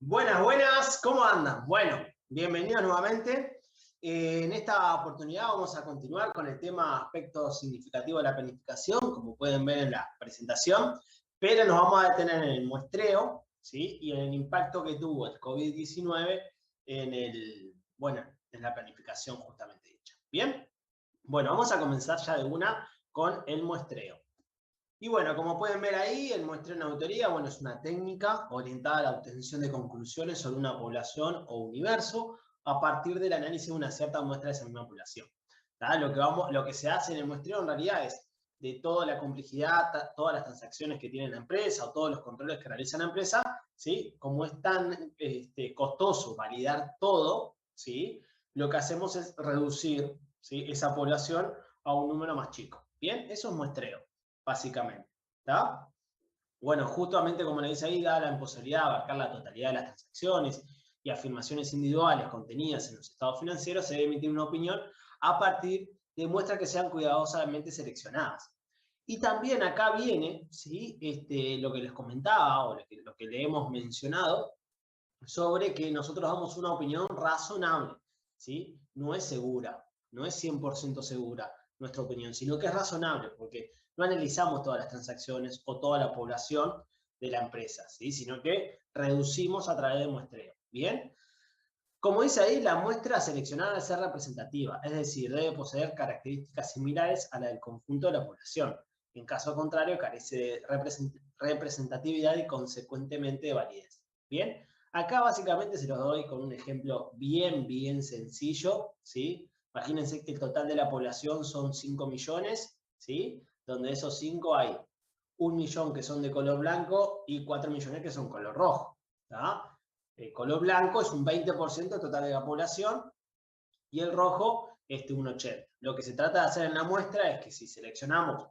Buenas, buenas, ¿cómo andan? Bueno, bienvenidos nuevamente. En esta oportunidad vamos a continuar con el tema aspectos significativos de la planificación, como pueden ver en la presentación, pero nos vamos a detener en el muestreo, ¿sí? Y en el impacto que tuvo el COVID-19 en la planificación justamente dicha. ¿Bien? Bueno, vamos a comenzar ya de una con el muestreo. Y bueno, como pueden ver ahí, el muestreo en auditoría, bueno, es una técnica orientada a la obtención de conclusiones sobre una población o universo a partir del análisis de una cierta muestra de esa misma población. Lo que se hace en el muestreo en realidad es de toda la complejidad, todas las transacciones que tiene la empresa o todos los controles que realiza la empresa, ¿sí? Como es tan costoso validar todo, ¿sí? Lo que hacemos es reducir, ¿sí?, esa población a un número más chico. Bien, eso es muestreo, básicamente. ¿Está? Bueno, justamente como le dice ahí, da la imposibilidad de abarcar la totalidad de las transacciones y afirmaciones individuales contenidas en los estados financieros, se debe emitir una opinión a partir de muestras que sean cuidadosamente seleccionadas. Y también acá viene, ¿sí?, lo que les comentaba o lo que le hemos mencionado sobre que nosotros damos una opinión razonable, ¿sí? No es segura, no es 100% segura nuestra opinión, sino que es razonable, porque no analizamos todas las transacciones o toda la población de la empresa, ¿sí?, sino que reducimos a través de muestreo. ¿Bien? Como dice ahí, la muestra seleccionada debe ser representativa, es decir, debe poseer características similares a la del conjunto de la población. En caso contrario, carece de representatividad y consecuentemente de validez. ¿Bien? Acá básicamente se los doy con un ejemplo bien sencillo, ¿sí? Imagínense que el total de la población son 5 millones, ¿sí? Donde de esos 5 hay 1 millón que son de color blanco y 4 millones que son color rojo. ¿Tá? El color blanco es un 20% total de la población y el rojo un 80%. Lo que se trata de hacer en la muestra es que si seleccionamos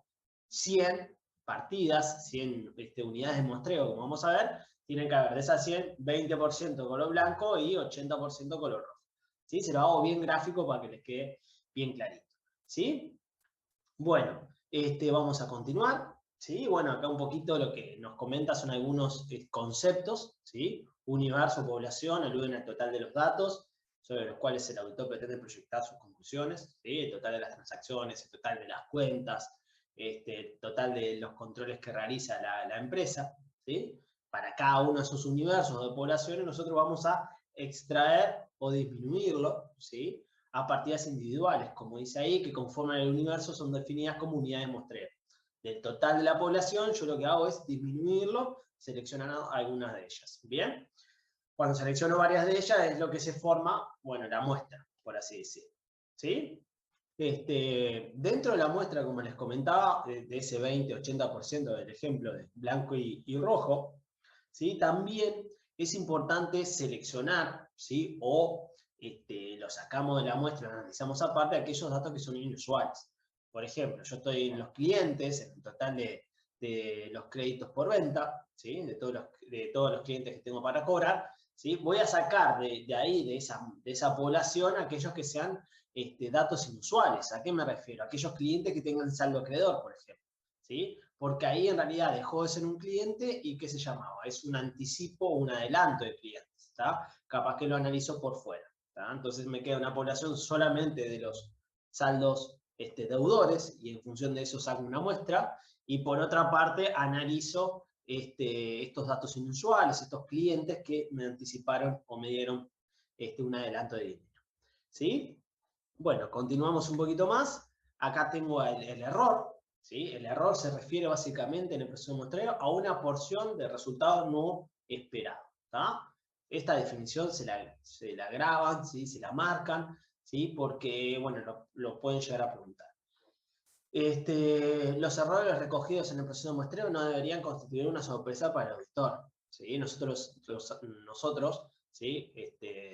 100 partidas, 100 unidades de muestreo, como vamos a ver, tienen que haber de esas 100, 20% color blanco y 80% color rojo. ¿Sí? Se lo hago bien gráfico para que les quede bien clarito. ¿Sí? Bueno, vamos a continuar. ¿Sí? Bueno, acá un poquito lo que nos comenta son algunos conceptos, ¿sí? Universo, población, aluden al total de los datos, sobre los cuales el auditor pretende proyectar sus conclusiones, ¿sí? El total de las transacciones, el total de las cuentas, el total de los controles que realiza la empresa, ¿sí? Para cada uno de esos universos de poblaciones nosotros vamos a extraer o disminuirlo, ¿sí?, a partidas individuales, como dice ahí, que conforman el universo son definidas como unidades de muestreo. Del total de la población, yo lo que hago es disminuirlo, seleccionando algunas de ellas. ¿Bien? Cuando selecciono varias de ellas es lo que se forma, bueno, la muestra, por así decirlo. ¿Sí? Dentro de la muestra, como les comentaba, de ese 20-80% del ejemplo de blanco y rojo, ¿sí?, también es importante seleccionar, ¿sí?, o lo sacamos de la muestra, lo analizamos aparte, aquellos datos que son inusuales. Por ejemplo, yo estoy en los clientes, en el total de los créditos por venta, ¿sí?, de todos los clientes que tengo para cobrar, ¿sí?, voy a sacar de ahí, de esa población, aquellos que sean datos inusuales. ¿A qué me refiero? Aquellos clientes que tengan saldo acreedor, por ejemplo. ¿Sí? Porque ahí en realidad dejó de ser un cliente y ¿qué se llamaba? Es un anticipo o un adelanto de clientes. ¿Está? Capaz que lo analizo por fuera. ¿Está? Entonces me queda una población solamente de los saldos deudores y en función de eso saco una muestra, y por otra parte analizo estos datos inusuales, estos clientes que me anticiparon o me dieron un adelanto de dinero. ¿Sí? Bueno, continuamos un poquito más. Acá tengo el error. ¿Sí? El error se refiere básicamente en el proceso de muestreo a una porción de resultado no esperado. ¿Tá? Esta definición se la graban, ¿sí?, se la marcan, ¿sí?, porque bueno, lo pueden llegar a preguntar. Los errores recogidos en el proceso de muestreo no deberían constituir una sorpresa para el auditor. ¿Sí? Nosotros, ¿sí?,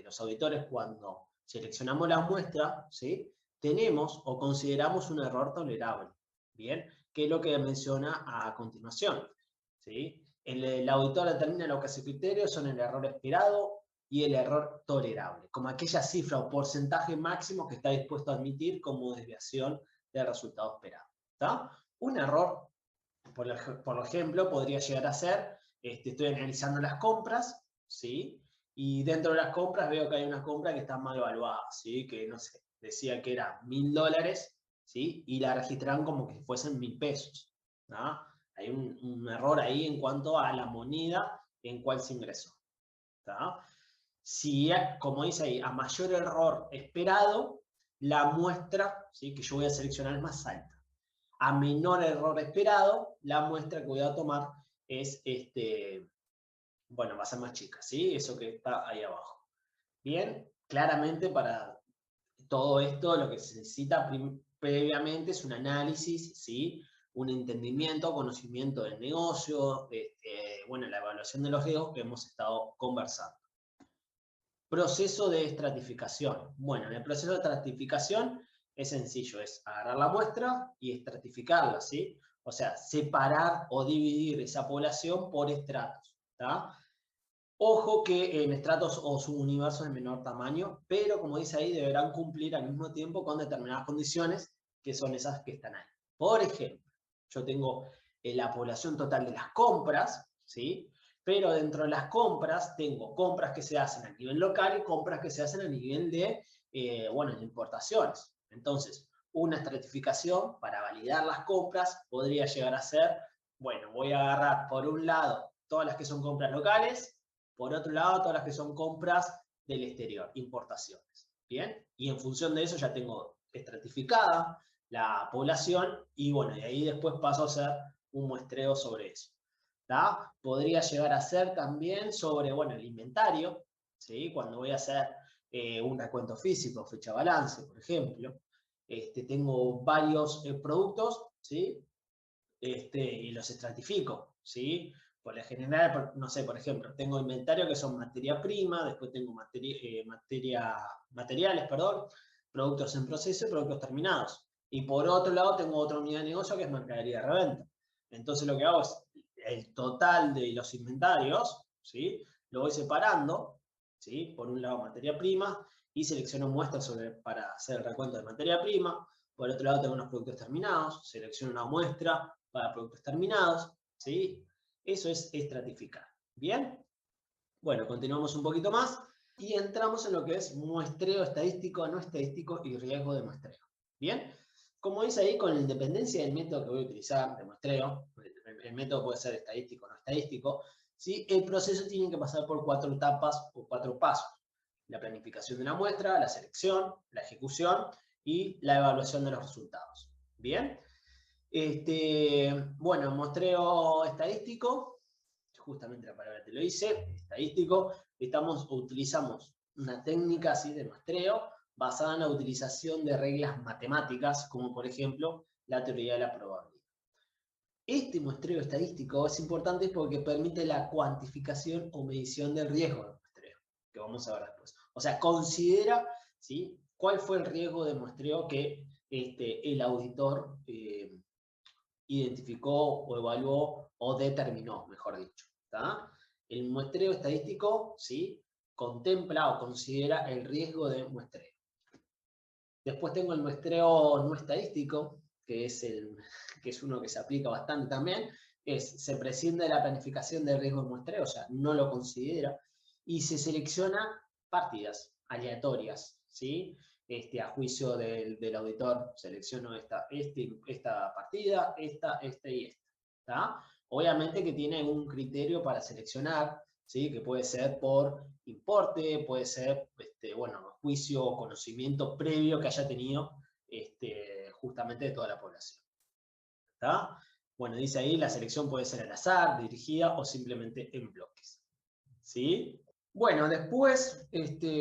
los auditores, cuando seleccionamos la muestra, ¿sí?, tenemos o consideramos un error tolerable. ¿Bien? Que es lo que menciona a continuación. ¿Sí? El auditor determina lo que hace criterio son el error esperado y el error tolerable, como aquella cifra o porcentaje máximo que está dispuesto a admitir como desviación del resultado esperado. ¿Tá? Un error, por ejemplo, podría llegar a ser, estoy analizando las compras, ¿sí?, Y dentro de las compras veo que hay unas compras que están mal evaluadas, ¿sí? Que no sé, decía que era $1000, ¿sí? Y la registraron como que fuesen 1000 pesos, ¿no? Hay un error ahí en cuanto a la moneda en cual se ingresó, ¿tá? Si, como dice ahí, a mayor error esperado, la muestra, ¿sí? Que yo voy a seleccionar es más alta. A menor error esperado, la muestra que voy a tomar es, bueno, va a ser más chica, ¿sí? Eso que está ahí abajo. Bien, claramente para todo esto lo que se necesita previamente es un análisis, ¿sí? Un entendimiento, conocimiento del negocio, bueno, la evaluación de los riesgos que hemos estado conversando. Proceso de estratificación. Bueno, en el proceso de estratificación es sencillo, es agarrar la muestra y estratificarla, ¿sí? O sea, separar o dividir esa población por estratos, ¿tá? Ojo que en estratos o subuniversos de menor tamaño, pero como dice ahí, deberán cumplir al mismo tiempo con determinadas condiciones, que son esas que están ahí. Por ejemplo, yo tengo la población total de las compras, ¿sí? Pero dentro de las compras tengo compras que se hacen a nivel local y compras que se hacen a nivel de, bueno, de importaciones. Entonces, una estratificación para validar las compras podría llegar a ser, bueno, voy a agarrar por un lado todas las que son compras locales, por otro lado, todas las que son compras del exterior, importaciones. ¿Bien? Y en función de eso ya tengo estratificada la población y bueno, y ahí después paso a hacer un muestreo sobre eso. ¿Tá? Podría llegar a ser también sobre, bueno, el inventario, ¿sí? Cuando voy a hacer un recuento físico, fecha balance, por ejemplo. Tengo varios productos, ¿sí? Y los estratifico, ¿sí? Por lo general, no sé, por ejemplo, tengo inventario que son materia prima, después tengo materiales, perdón, productos en proceso y productos terminados. Y por otro lado tengo otra unidad de negocio que es mercadería de reventa. Entonces lo que hago es el total de los inventarios, ¿sí? Lo voy separando, ¿sí? Por un lado materia prima y selecciono muestras para hacer el recuento de materia prima. Por otro lado tengo unos productos terminados, selecciono una muestra para productos terminados, ¿sí? Eso es estratificar. ¿Bien? Bueno, continuamos un poquito más y entramos en lo que es muestreo estadístico, no estadístico y riesgo de muestreo. ¿Bien? Como dice ahí, con independencia del método que voy a utilizar de muestreo, el método puede ser estadístico o no estadístico, ¿sí? El proceso tiene que pasar por 4 etapas o 4 pasos. La planificación de la muestra, la selección, la ejecución y la evaluación de los resultados. ¿Bien? Bueno, muestreo estadístico, justamente la palabra te lo dice, estadístico, utilizamos una técnica así de muestreo basada en la utilización de reglas matemáticas, como por ejemplo la teoría de la probabilidad. Este muestreo estadístico es importante porque permite la cuantificación o medición del riesgo del muestreo, que vamos a ver después. O sea, considera, ¿sí?, cuál fue el riesgo de muestreo que el auditor identificó o evaluó o determinó, mejor dicho. ¿Tá? El muestreo estadístico, ¿sí?, contempla o considera el riesgo de muestreo. Después tengo el muestreo no estadístico, que es uno que se aplica bastante también, se prescinde de la planificación del riesgo de muestreo, o sea, no lo considera, y se selecciona partidas aleatorias, ¿sí? A juicio del auditor, selecciono esta partida, esta y esta. ¿Tá? Obviamente que tiene un criterio para seleccionar, ¿sí? Que puede ser por importe, puede ser, bueno, juicio o conocimiento previo que haya tenido justamente de toda la población. ¿Tá? Bueno, dice ahí, la selección puede ser al azar, dirigida o simplemente en bloques. ¿Sí? Bueno, después,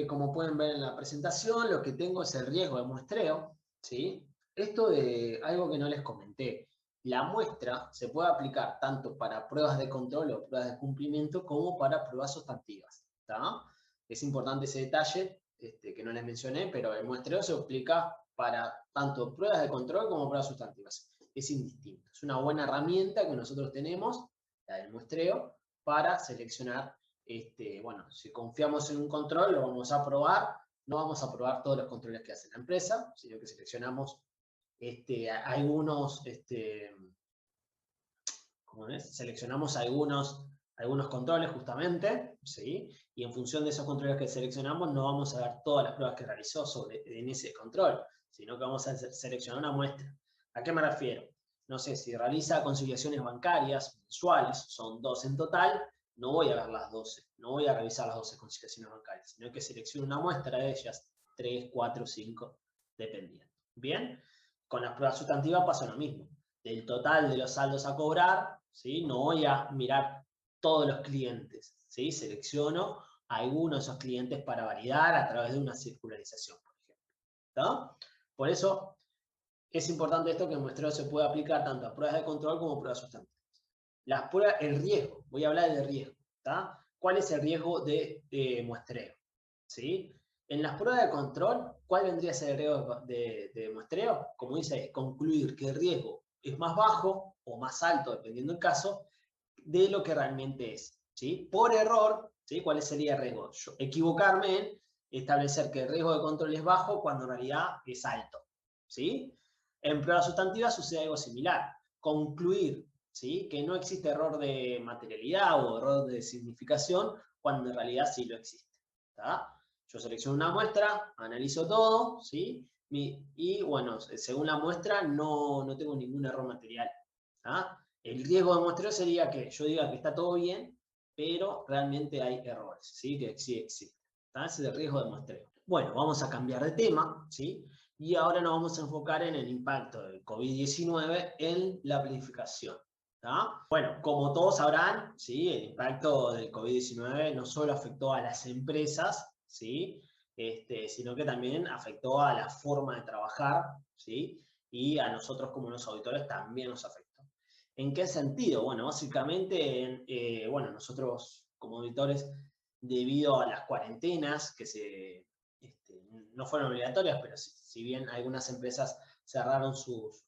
como pueden ver en la presentación, lo que tengo es el riesgo de muestreo, ¿sí? Esto de algo que no les comenté. La muestra se puede aplicar tanto para pruebas de control o pruebas de cumplimiento como para pruebas sustantivas, ¿tá? Es importante ese detalle que no les mencioné, pero el muestreo se aplica para tanto pruebas de control como pruebas sustantivas. Es indistinto. Es una buena herramienta que nosotros tenemos, la del muestreo, para seleccionar. Bueno, si confiamos en un control, lo vamos a probar. No vamos a probar todos los controles que hace la empresa, sino que seleccionamos algunos, ¿cómo es? Seleccionamos algunos algunos controles justamente, ¿sí? Y en función de esos controles que seleccionamos, no vamos a ver todas las pruebas que realizó en ese control, sino que vamos a seleccionar una muestra. ¿A qué me refiero? No sé, si realiza conciliaciones bancarias mensuales, son 12 en total, no voy a ver las 12, no voy a revisar las 12 conciliaciones bancarias, sino que selecciono una muestra de ellas, 3, 4, 5, dependiendo. Bien, con las pruebas sustantivas pasa lo mismo. Del total de los saldos a cobrar, ¿sí? No voy a mirar todos los clientes, ¿sí? Selecciono a alguno de esos clientes para validar a través de una circularización, por ejemplo. ¿Tá? Por eso es importante esto, que el muestreo se puede aplicar tanto a pruebas de control como a pruebas sustantivas. Las pruebas, el riesgo, voy a hablar de riesgo. ¿Tá? ¿Cuál es el riesgo de muestreo? ¿Sí? En las pruebas de control, ¿cuál vendría a ser el riesgo de muestreo? Como dice, concluir que el riesgo es más bajo o más alto, dependiendo del caso, de lo que realmente es. ¿Sí? Por error, ¿sí? ¿Cuál sería el riesgo? Yo equivocarme en establecer que el riesgo de control es bajo cuando en realidad es alto. ¿Sí? En pruebas sustantivas sucede algo similar. Concluir, ¿sí? Que no existe error de materialidad o error de significación cuando en realidad sí lo existe. ¿Tá? Yo selecciono una muestra, analizo todo, ¿sí? Y bueno, según la muestra no tengo ningún error material. ¿Tá? El riesgo de muestreo sería que yo diga que está todo bien, pero realmente hay errores, ¿sí? Que sí existen. ¿Tá? Ese es el riesgo de muestreo. Bueno, vamos a cambiar de tema, ¿sí? Y ahora nos vamos a enfocar en el impacto del COVID-19 en la planificación. ¿Tá? Bueno, como todos sabrán, ¿sí? El impacto del COVID-19 no solo afectó a las empresas, ¿sí? Sino que también afectó a la forma de trabajar, ¿sí? Y a nosotros como los auditores también nos afectó. ¿En qué sentido? Bueno, básicamente, bueno, nosotros como auditores, debido a las cuarentenas no fueron obligatorias, pero si bien algunas empresas cerraron sus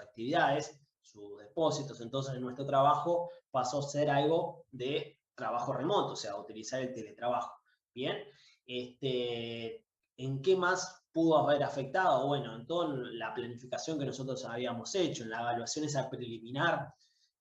actividades, sus depósitos, entonces nuestro trabajo pasó a ser algo de trabajo remoto, o sea, utilizar el teletrabajo. Bien, ¿en qué más pudo haber afectado? Bueno, en toda la planificación que nosotros habíamos hecho, en la evaluación esa preliminar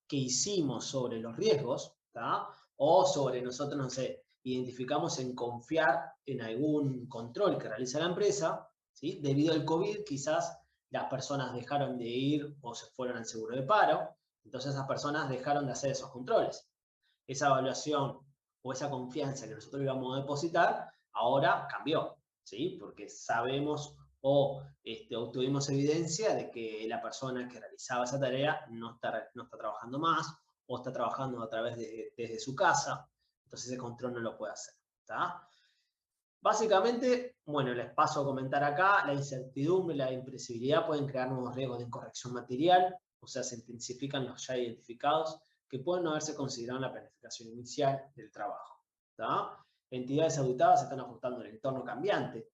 que hicimos sobre los riesgos, ¿tá? O sobre nosotros, no sé, identificamos en confiar en algún control que realiza la empresa, ¿sí? Debido al COVID, quizás las personas dejaron de ir o se fueron al seguro de paro, entonces esas personas dejaron de hacer esos controles. Esa evaluación o esa confianza que nosotros íbamos a depositar, ahora cambió, ¿sí? Porque sabemos o obtuvimos evidencia de que la persona que realizaba esa tarea no está trabajando más o está trabajando desde su casa, entonces ese control no lo puede hacer. ¿Tá? Básicamente, bueno, les paso a comentar acá, la incertidumbre y la imprevisibilidad pueden crear nuevos riesgos de incorrección material, o sea, se intensifican los ya identificados que pueden no haberse considerado en la planificación inicial del trabajo. ¿Tá? Entidades auditadas se están ajustando al entorno cambiante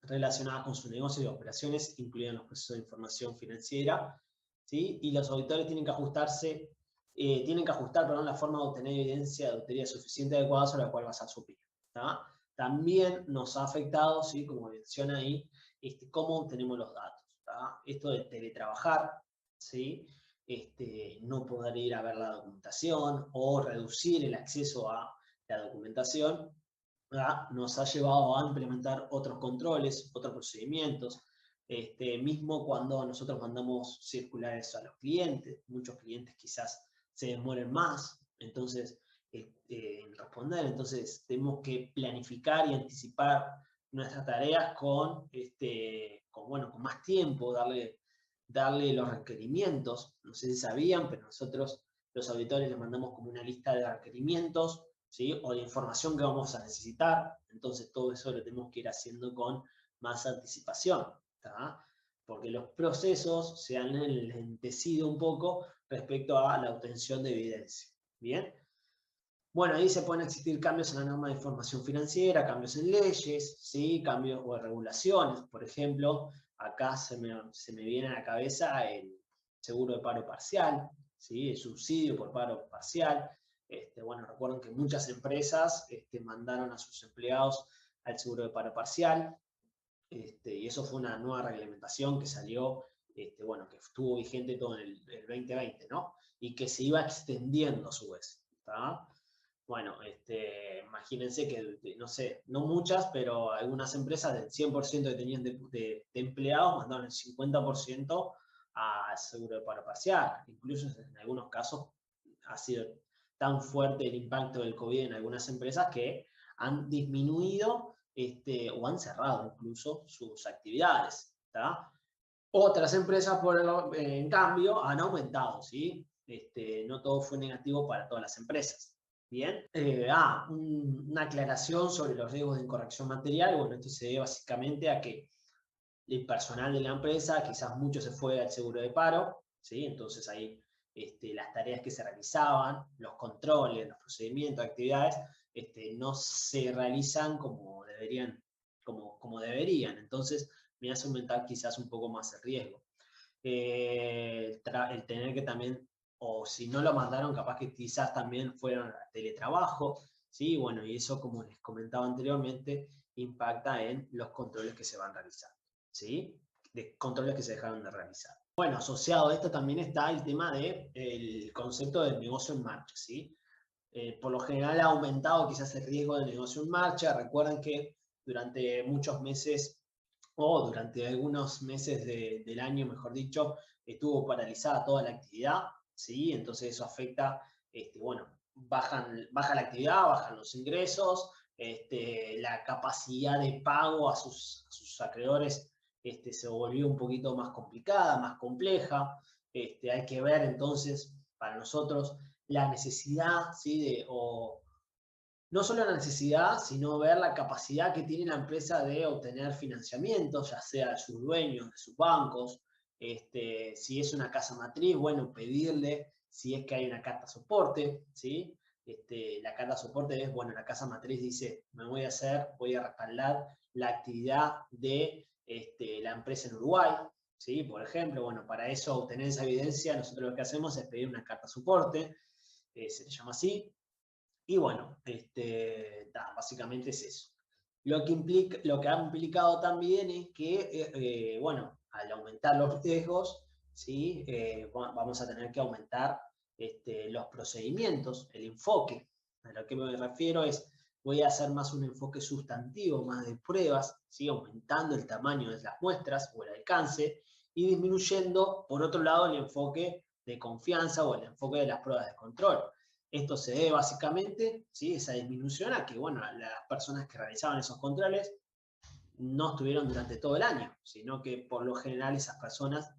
relacionadas con su negocio y operaciones, incluidos los procesos de información financiera, ¿sí? Y los auditores tienen que ajustar la forma de obtener evidencia de auditoría suficiente y adecuada sobre la cual basar su opinión. ¿Tá? También nos ha afectado, ¿sí? Como menciona ahí, cómo obtenemos los datos. ¿Tá? Esto de teletrabajar, ¿sí? No poder ir a ver la documentación o reducir el acceso a la documentación, nos ha llevado a implementar otros controles, otros procedimientos, mismo cuando nosotros mandamos circulares a los clientes, muchos clientes quizás se demoren más, entonces, en responder, entonces tenemos que planificar y anticipar nuestras tareas con más tiempo, darle los requerimientos, no sé si sabían, pero nosotros los auditores les mandamos como una lista de requerimientos, ¿sí? O la información que vamos a necesitar, entonces todo eso lo tenemos que ir haciendo con más anticipación, ¿tá? Porque los procesos se han enlentecido un poco respecto a la obtención de evidencia. ¿Bien? Bueno, ahí se pueden existir cambios en la norma de información financiera, cambios en leyes, ¿sí? Cambios o regulaciones. Por ejemplo, acá se me viene a la cabeza el seguro de paro parcial, ¿sí? El subsidio por paro parcial. Bueno, recuerden que muchas empresas mandaron a sus empleados al seguro de paro parcial, y eso fue una nueva reglamentación que salió, bueno, que estuvo vigente todo en el 2020, ¿no? Y que se iba extendiendo a su vez. ¿tá? Bueno, imagínense que, no sé, no muchas, pero algunas empresas del 100% que tenían de empleados mandaron el 50% al seguro de paro parcial. Incluso en algunos casos ha sido tan fuerte el impacto del COVID en algunas empresas que han disminuido o han cerrado incluso sus actividades. ¿Tá? Otras empresas, en cambio, han aumentado, ¿sí? No todo fue negativo para todas las empresas. Bien. Una aclaración sobre los riesgos de incorrección material. Bueno, esto se debe básicamente a que el personal de la empresa, quizás mucho se fue al seguro de paro, ¿sí? Entonces ahí las tareas que se realizaban, los controles, los procedimientos, actividades, no se realizan como deberían, como deberían. Entonces me hace aumentar quizás un poco más el riesgo. El tener que también, o si no lo mandaron, capaz que quizás también fueron a teletrabajo, ¿sí? Bueno, y eso, como les comentaba anteriormente, impacta en los controles que se van realizando, ¿sí? De controles que se dejaron de realizar. Bueno, asociado a esto también está el tema del concepto del negocio en marcha, ¿sí? Por lo general ha aumentado quizás el riesgo del negocio en marcha. Recuerden que durante muchos meses o durante algunos meses del año, mejor dicho, estuvo paralizada toda la actividad, ¿sí? Entonces eso afecta, bueno, baja la actividad, bajan los ingresos, la capacidad de pago a sus acreedores se volvió un poquito más complicada, más compleja. Hay que ver entonces, para nosotros, la necesidad, ¿sí? No solo la necesidad, sino ver la capacidad que tiene la empresa de obtener financiamiento, ya sea de sus dueños, de sus bancos. Si es una casa matriz, bueno, pedirle si es que hay una carta soporte, ¿sí? La carta soporte es, bueno, la casa matriz dice, voy a respaldar la actividad de la empresa en Uruguay, ¿sí? Por ejemplo, bueno, para eso obtener esa evidencia, nosotros lo que hacemos es pedir una carta soporte, se le llama así. Y bueno, básicamente es eso. Lo que ha implicado también es que, bueno, al aumentar los riesgos, ¿sí? Vamos a tener que aumentar los procedimientos, el enfoque. A lo que me refiero es, voy a hacer más un enfoque sustantivo, más de pruebas, ¿sí? Aumentando el tamaño de las muestras o el alcance y disminuyendo, por otro lado, el enfoque de confianza o el enfoque de las pruebas de control. Esto se debe básicamente, ¿sí? Esa disminución a que, bueno, las personas que realizaban esos controles no estuvieron durante todo el año, sino que por lo general esas personas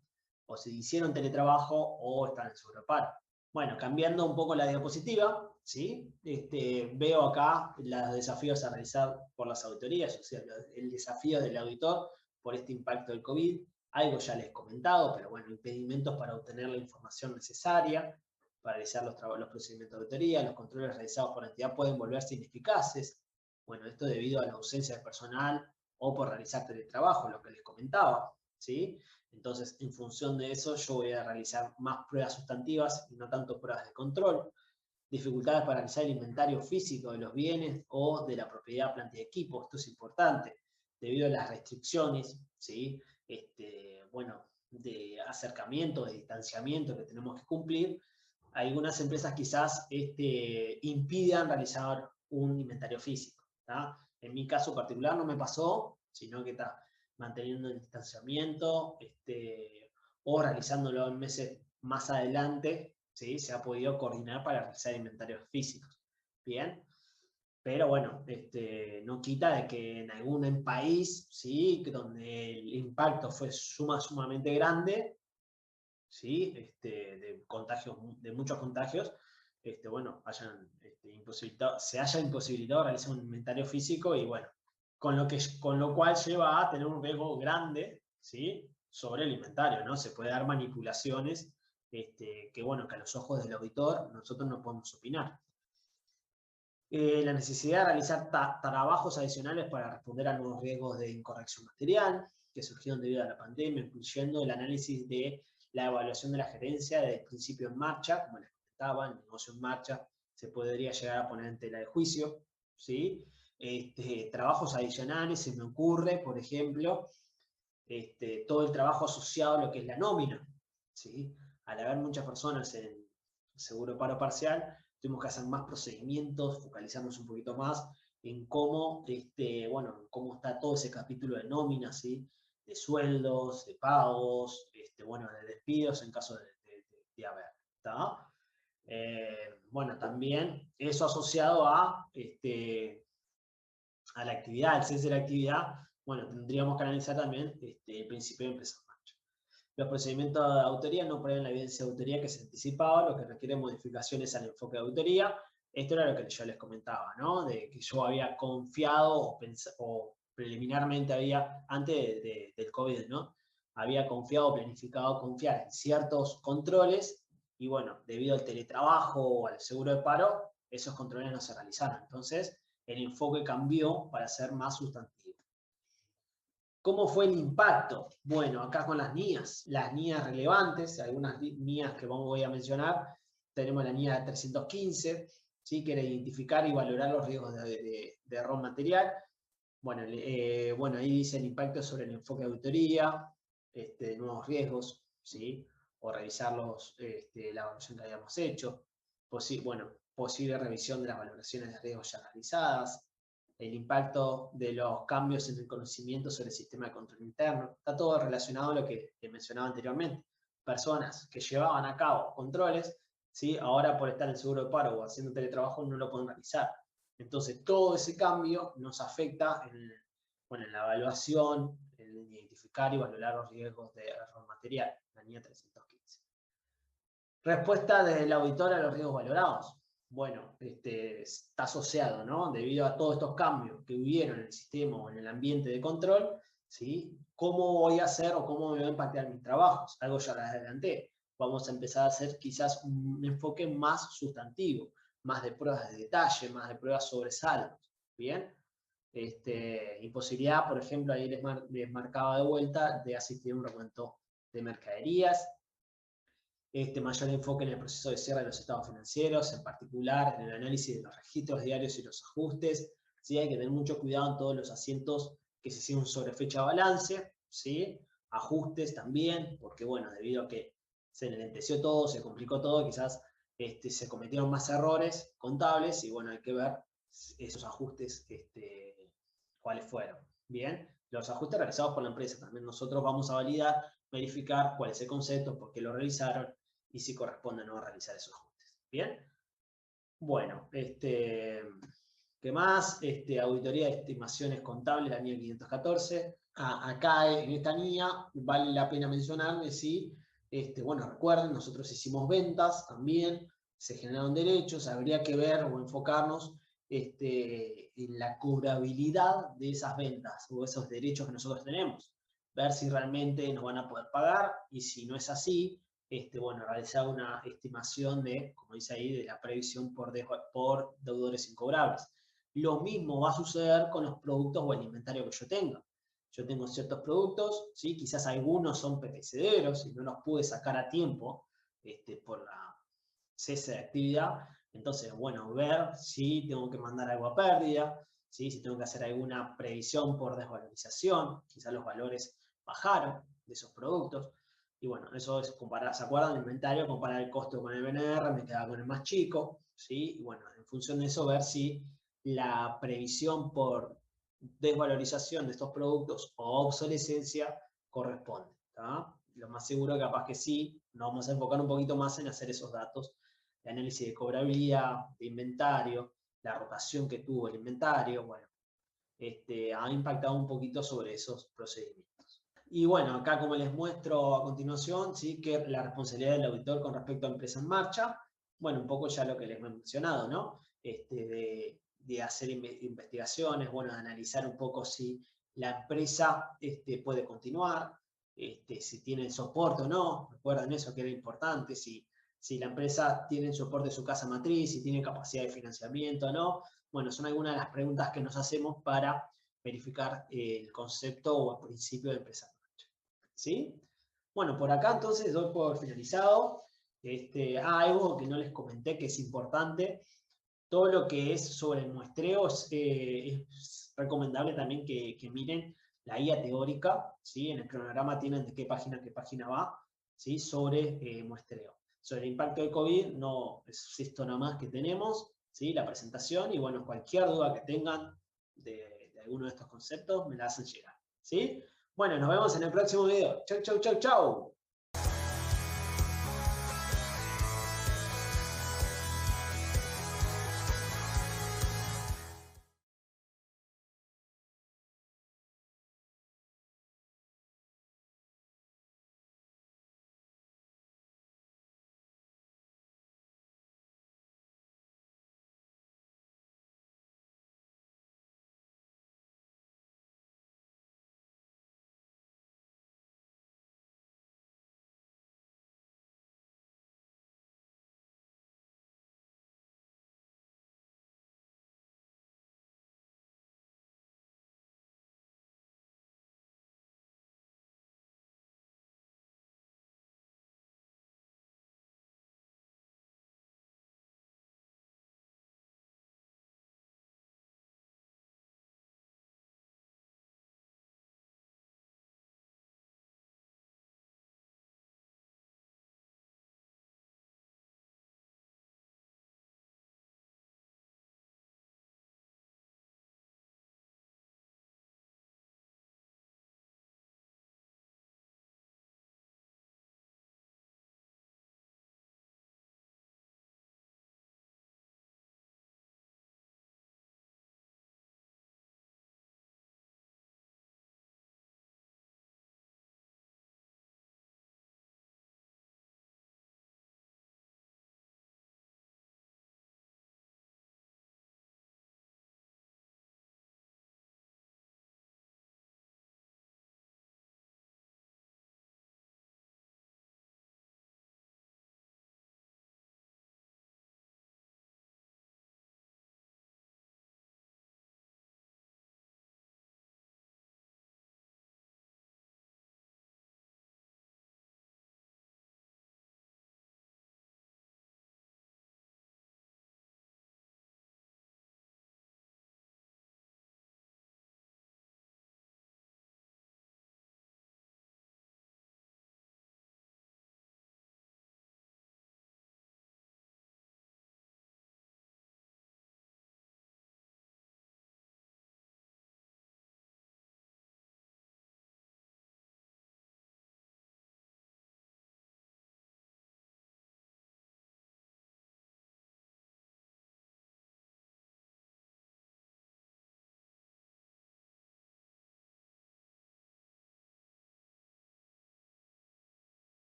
o se hicieron teletrabajo o están en sobreparo. Bueno, cambiando un poco la diapositiva, ¿sí? Veo acá los desafíos a realizar por las auditorías, o sea, el desafío del auditor por este impacto del COVID. Algo ya les he comentado, pero bueno, impedimentos para obtener la información necesaria, para realizar los procedimientos de auditoría, los controles realizados por la entidad pueden volverse ineficaces. Bueno, esto debido a la ausencia de personal o por realizar teletrabajo, lo que les comentaba, ¿sí? Entonces, en función de eso, yo voy a realizar más pruebas sustantivas y no tanto pruebas de control. Dificultades para realizar el inventario físico de los bienes o de la propiedad, planta y equipo. Esto es importante, debido a las restricciones, ¿sí? Bueno, de acercamiento, de distanciamiento que tenemos que cumplir. Algunas empresas quizás impidan realizar un inventario físico. ¿Tá? En mi caso particular no me pasó, sino que está manteniendo el distanciamiento o realizándolo en meses más adelante, ¿sí? Se ha podido coordinar para realizar inventarios físicos. Bien, pero bueno, no quita de que en algún país, ¿sí? Donde el impacto fue sumamente grande, ¿sí? De contagios, de muchos contagios, bueno, se haya imposibilitado realizar un inventario físico y bueno, con lo cual lleva a tener un riesgo grande, ¿sí? Sobre el inventario, ¿no? Se puede dar manipulaciones que, bueno, que a los ojos del auditor nosotros no podemos opinar. La necesidad de realizar trabajos adicionales para responder a nuevos riesgos de incorrección material que surgieron debido a la pandemia, incluyendo el análisis de la evaluación de la gerencia desde el principio en marcha, como les comentaba, el negocio en marcha se podría llegar a poner en tela de juicio, ¿sí? Trabajos adicionales, se me ocurre, por ejemplo, todo el trabajo asociado a lo que es la nómina, ¿sí? Al haber muchas personas en seguro paro parcial, tuvimos que hacer más procedimientos, focalizarnos un poquito más en cómo, bueno, cómo está todo ese capítulo de nóminas, ¿sí? De sueldos, de pagos, bueno, de despidos en caso de haber, ¿está? Bueno, también eso asociado a la actividad, el cese de la actividad, bueno, tendríamos que analizar también el principio de empresa en marcha. Los procedimientos de auditoría no prueban la evidencia de auditoría que se anticipaba, lo que requiere modificaciones al enfoque de auditoría. Esto era lo que yo les comentaba, ¿no? De que yo había confiado o preliminarmente había, antes del COVID, ¿no? Había confiado, planificado confiar en ciertos controles y bueno, debido al teletrabajo o al seguro de paro, esos controles no se realizaron. Entonces, el enfoque cambió para ser más sustantivo. ¿Cómo fue el impacto? Bueno, acá con las NIAs relevantes, algunas NIAs que voy a mencionar, tenemos la NIA 315, ¿sí? Que era identificar y valorar los riesgos de error material. Bueno, bueno, ahí dice el impacto sobre el enfoque de auditoría, nuevos riesgos, ¿sí? O revisar la evaluación que habíamos hecho, bueno, posible revisión de las valoraciones de riesgos ya realizadas, el impacto de los cambios en el conocimiento sobre el sistema de control interno. Está todo relacionado a lo que te mencionaba anteriormente. Personas que llevaban a cabo controles, ¿sí? Ahora por estar en seguro de paro o haciendo teletrabajo no lo pueden realizar. Entonces todo ese cambio nos afecta en la evaluación, en identificar y valorar los riesgos de error material, la NIA 315. Respuesta del auditor a los riesgos valorados. Bueno, está asociado, ¿no? Debido a todos estos cambios que hubieron en el sistema o en el ambiente de control, ¿sí? ¿Cómo voy a hacer o cómo me va a impactar mis trabajos? Algo ya lo adelanté. Vamos a empezar a hacer quizás un enfoque más sustantivo, más de pruebas de detalle, más de pruebas sobre saldos, ¿bien? Imposibilidad, por ejemplo, ahí les marcaba de vuelta de asistir a un recuento de mercaderías, mayor enfoque en el proceso de cierre de los estados financieros, en particular en el análisis de los registros diarios y los ajustes, ¿sí? Hay que tener mucho cuidado en todos los asientos que se hicieron sobre fecha de balance, ¿sí? Ajustes también, porque bueno, debido a que se enlenteció todo, se complicó todo, quizás se cometieron más errores contables y bueno, hay que ver esos ajustes cuáles fueron. Bien, los ajustes realizados por la empresa, también nosotros vamos a validar, verificar cuál es el concepto, por qué lo realizaron y si corresponde o no realizar esos ajustes. Bien, bueno, ¿qué más? Auditoría de estimaciones contables, la NIA 514. Acá en esta NIA vale la pena mencionarme, ¿sí? Bueno, recuerden, nosotros hicimos ventas también, se generaron derechos, habría que ver o enfocarnos en la cobrabilidad de esas ventas o esos derechos que nosotros tenemos. Ver si realmente nos van a poder pagar y si no es así, bueno, realizar una estimación de, como dice ahí, de la previsión por deudores incobrables. Lo mismo va a suceder con los productos o el inventario que yo tenga. Yo tengo ciertos productos, ¿sí? Quizás algunos son perecederos y no los pude sacar a tiempo por la cese de actividad. Entonces, bueno, ver si tengo que mandar algo a pérdida, ¿sí? Si tengo que hacer alguna previsión por desvalorización, quizás los valores bajaron de esos productos. Y bueno, eso es comparar, ¿se acuerdan? El inventario, comparar el costo con el BNR, me quedaba con el más chico, ¿sí? Y bueno, en función de eso, ver si la previsión por desvalorización de estos productos o obsolescencia corresponde, ¿tá? Lo más seguro capaz que sí, nos vamos a enfocar un poquito más en hacer esos datos de análisis de cobrabilidad, de inventario, la rotación que tuvo el inventario, bueno, ha impactado un poquito sobre esos procedimientos. Y bueno, acá como les muestro a continuación, ¿sí? Que la responsabilidad del auditor con respecto a empresa en marcha, bueno, un poco ya lo que les he mencionado, ¿no? De hacer investigaciones, bueno, de analizar un poco si la empresa puede continuar, si tiene soporte o no, recuerden eso que era importante, si la empresa tiene el soporte de su casa matriz, si tiene capacidad de financiamiento o no. Bueno, son algunas de las preguntas que nos hacemos para verificar el concepto o el principio de empresa. ¿Sí? Bueno, por acá entonces doy por finalizado. Algo que no les comenté que es importante, todo lo que es sobre el muestreo es recomendable también que miren la guía teórica, ¿sí? En el cronograma tienen de qué página va, ¿sí? Sobre muestreo. sobre el impacto de COVID no es esto nomás que tenemos, ¿sí? La presentación, y bueno, cualquier duda que tengan de alguno de estos conceptos me la hacen llegar, ¿sí? Bueno, nos vemos en el próximo video. Chau, chau, chau, chau.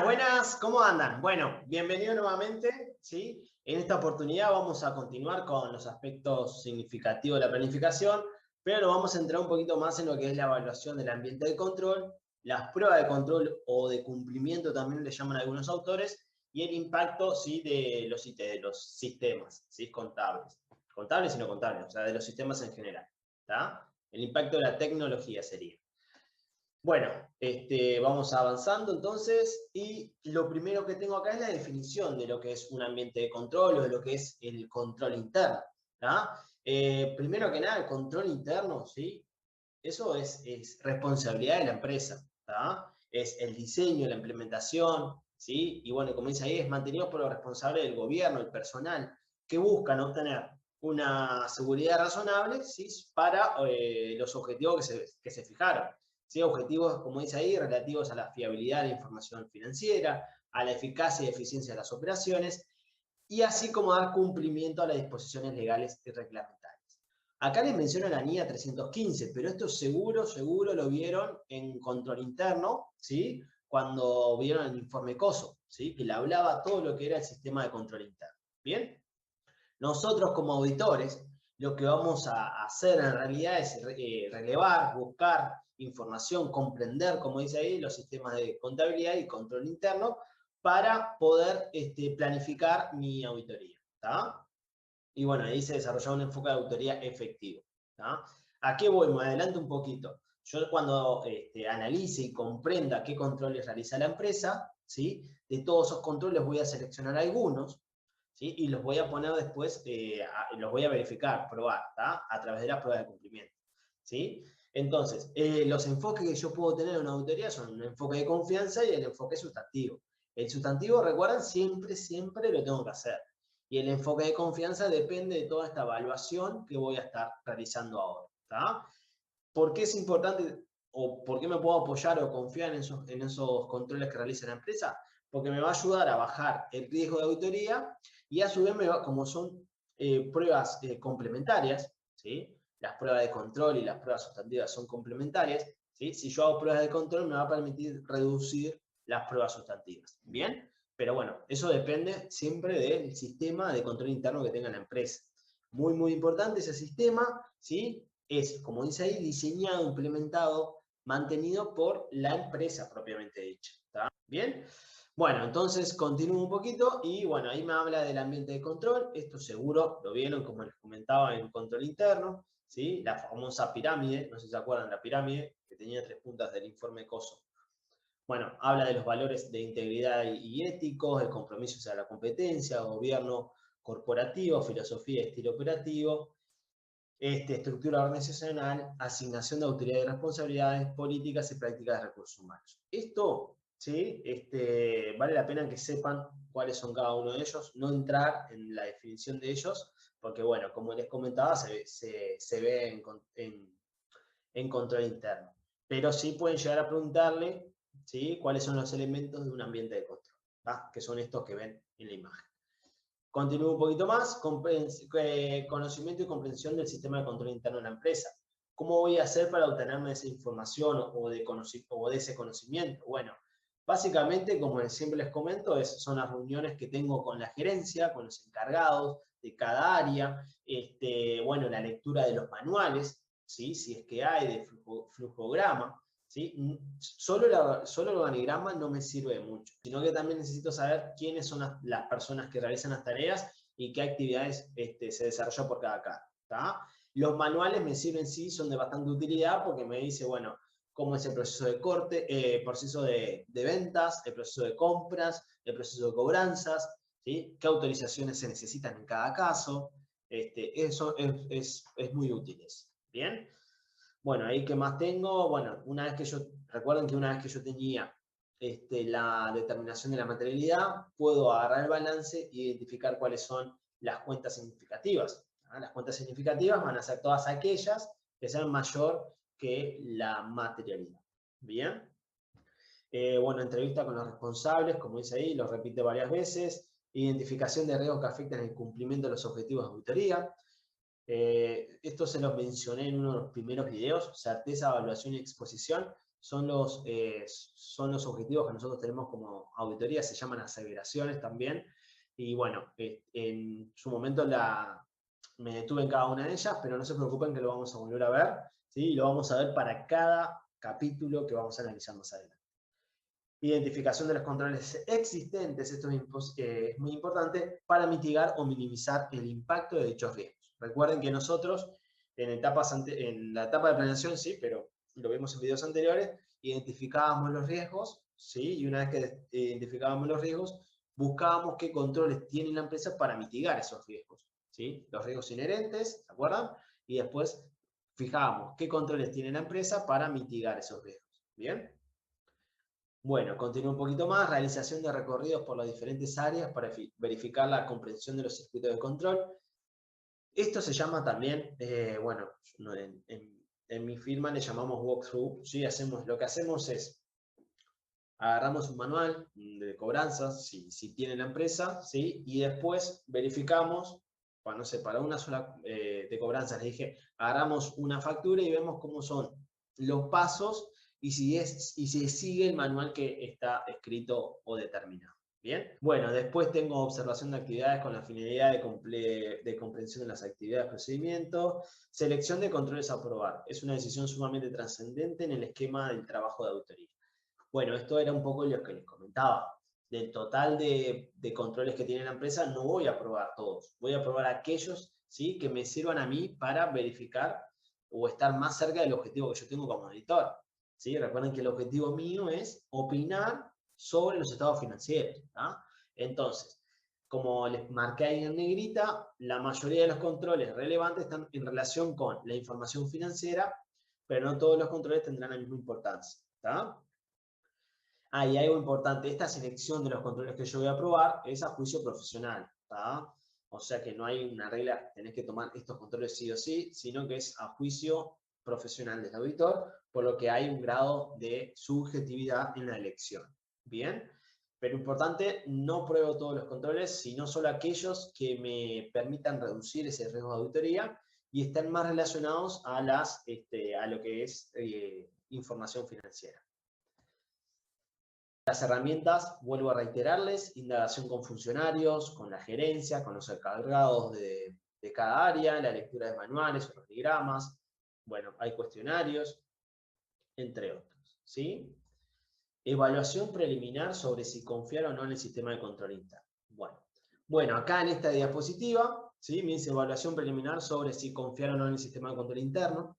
Buenas, ¿cómo andan? Bueno, bienvenido nuevamente, ¿sí? En esta oportunidad vamos a continuar con los aspectos significativos de la planificación, pero nos vamos a entrar un poquito más en lo que es la evaluación del ambiente de control, las pruebas de control o de cumplimiento también le llaman algunos autores, y el impacto, ¿sí? de los sistemas, ¿sí? Contables y no contables, o sea, de los sistemas en general, ¿tá? El impacto de la tecnología sería. Bueno, vamos avanzando entonces, y lo primero que tengo acá es la definición de lo que es un ambiente de control o de lo que es el control interno. Primero que nada, el control interno, ¿sí? Eso es responsabilidad de la empresa. Es el diseño, la implementación, ¿sí? Y bueno, como dice ahí, es mantenido por los responsables del gobierno, el personal, que buscan obtener una seguridad razonable, ¿sí? Para los objetivos que se fijaron. ¿Sí? Objetivos, como dice ahí, relativos a la fiabilidad de la información financiera, a la eficacia y eficiencia de las operaciones, y así como dar cumplimiento a las disposiciones legales y reglamentarias. Acá les menciono la NIA 315, pero esto seguro lo vieron en control interno, ¿sí? Cuando vieron el informe COSO, ¿sí? Que le hablaba todo lo que era el sistema de control interno. ¿Bien? Nosotros como auditores, lo que vamos a hacer en realidad es relevar, buscar información, comprender, como dice ahí, los sistemas de contabilidad y control interno para poder planificar mi auditoría. ¿Tá? Y bueno, ahí se desarrolla un enfoque de auditoría efectivo. ¿Tá? ¿A qué voy? Me adelanto un poquito. Yo cuando analice y comprenda qué controles realiza la empresa, ¿sí? De todos esos controles voy a seleccionar algunos, ¿sí? Y los voy a poner después, los voy a verificar, probar, ¿tá? A través de las pruebas de cumplimiento, ¿sí? Entonces, los enfoques que yo puedo tener en una auditoría son un enfoque de confianza y el enfoque sustantivo. El sustantivo, recuerden, siempre lo tengo que hacer. Y el enfoque de confianza depende de toda esta evaluación que voy a estar realizando ahora, ¿tá? ¿Por qué es importante o por qué me puedo apoyar o confiar en esos controles que realiza la empresa? Porque me va a ayudar a bajar el riesgo de auditoría y a su vez, como son pruebas complementarias, ¿sí? Las pruebas de control y las pruebas sustantivas son complementarias, ¿sí? Si yo hago pruebas de control me va a permitir reducir las pruebas sustantivas, ¿bien? Pero bueno, eso depende siempre del sistema de control interno que tenga la empresa. Muy importante ese sistema, ¿sí? Es, como dice ahí, diseñado, implementado, mantenido por la empresa propiamente dicha. ¿Está bien? Bueno, entonces continúo un poquito y bueno, ahí me habla del ambiente de control. Esto seguro lo vieron, como les comentaba, en control interno, ¿sí? La famosa pirámide, no sé si se acuerdan de la pirámide, que tenía 3 puntas del informe COSO. Bueno, habla de los valores de integridad y éticos, el compromiso hacia la competencia, gobierno corporativo, filosofía y estilo operativo, estructura organizacional, asignación de autoridades y responsabilidades, políticas y prácticas de recursos humanos. Esto, ¿sí? Vale la pena que sepan cuáles son cada uno de ellos, no entrar en la definición de ellos, porque bueno, como les comentaba, se ve en control interno. Pero sí pueden llegar a preguntarle, ¿sí? Cuáles son los elementos de un ambiente de control, ¿va? Que son estos que ven en la imagen. Continúo un poquito más, conocimiento y comprensión del sistema de control interno de la empresa. ¿Cómo voy a hacer para obtenerme esa información o de ese conocimiento? Bueno, básicamente, como siempre les comento, son las reuniones que tengo con la gerencia, con los encargados de cada área, bueno, la lectura de los manuales, ¿sí? Si es que hay, de flujograma, ¿sí? Solo el organigrama no me sirve de mucho, sino que también necesito saber quiénes son las personas que realizan las tareas y qué actividades se desarrolla por cada cargo. Los manuales me sirven, sí, son de bastante utilidad porque me dice, bueno, cómo es el proceso de corte, proceso de ventas, el proceso de compras, el proceso de cobranzas, ¿sí? Qué autorizaciones se necesitan en cada caso. Eso es muy útil. ¿Bien? Bueno, ahí que más tengo, bueno, recuerden que una vez que yo tenía la determinación de la materialidad, puedo agarrar el balance e identificar cuáles son las cuentas significativas. Las cuentas significativas van a ser todas aquellas que sean mayor que la materialidad. ¿Bien? Bueno, entrevista con los responsables, como dice ahí, lo repite varias veces. Identificación de riesgos que afectan el cumplimiento de los objetivos de auditoría. Esto se los mencioné en uno de los primeros videos, certeza, evaluación y exposición, son los objetivos que nosotros tenemos como auditoría, se llaman aseveraciones también, y bueno, en su momento me detuve en cada una de ellas, pero no se preocupen que lo vamos a volver a ver, ¿sí? Y lo vamos a ver para cada capítulo que vamos a analizar más adelante. Identificación de los controles existentes, esto es muy importante, para mitigar o minimizar el impacto de dichos riesgos. Recuerden que nosotros, en la etapa de planeación, sí, pero lo vimos en videos anteriores, identificábamos los riesgos, ¿sí? Y una vez que identificábamos los riesgos, buscábamos qué controles tiene la empresa para mitigar esos riesgos, ¿sí? Los riesgos inherentes, ¿se acuerdan? Y después fijábamos qué controles tiene la empresa para mitigar esos riesgos, ¿bien? Bueno, continúo un poquito más, realización de recorridos por las diferentes áreas para verificar la comprensión de los circuitos de control. Esto se llama también, bueno, en mi firma le llamamos walkthrough, ¿sí? Lo que hacemos es, agarramos un manual de cobranzas, si tiene la empresa, ¿sí? Y después verificamos, para, no sé, para una sola de cobranzas, le dije, agarramos una factura y vemos cómo son los pasos y si sigue el manual que está escrito o determinado. ¿Bien? Bueno, después tengo observación de actividades con la finalidad de comprensión de las actividades, procedimientos, selección de controles a aprobar. Es una decisión sumamente trascendente en el esquema del trabajo de auditoría. Bueno, esto era un poco lo que les comentaba. Del total de controles que tiene la empresa, no voy a probar todos. Voy a probar aquellos, ¿sí? Que me sirvan a mí para verificar o estar más cerca del objetivo que yo tengo como auditor. ¿Sí? Recuerden que el objetivo mío es opinar sobre los estados financieros. Entonces, como les marqué ahí en negrita, la mayoría de los controles relevantes están en relación con la información financiera, pero no todos los controles tendrán la misma importancia. ¿Está? Ah, y algo importante, esta selección de los controles que yo voy a probar es a juicio profesional. ¿Está? O sea que no hay una regla, tenés que tomar estos controles sí o sí, sino que es a juicio profesional del auditor, por lo que hay un grado de subjetividad en la elección. ¿Bien? Pero importante, no pruebo todos los controles, sino solo aquellos que me permitan reducir ese riesgo de auditoría y están más relacionados a lo que es información financiera. Las herramientas, vuelvo a reiterarles, indagación con funcionarios, con la gerencia, con los encargados de cada área, la lectura de manuales, organigramas, bueno, hay cuestionarios, entre otros, ¿sí? Evaluación preliminar sobre si confiar o no en el sistema de control interno. Bueno, acá en esta diapositiva, ¿sí? Me dice evaluación preliminar sobre si confiar o no en el sistema de control interno.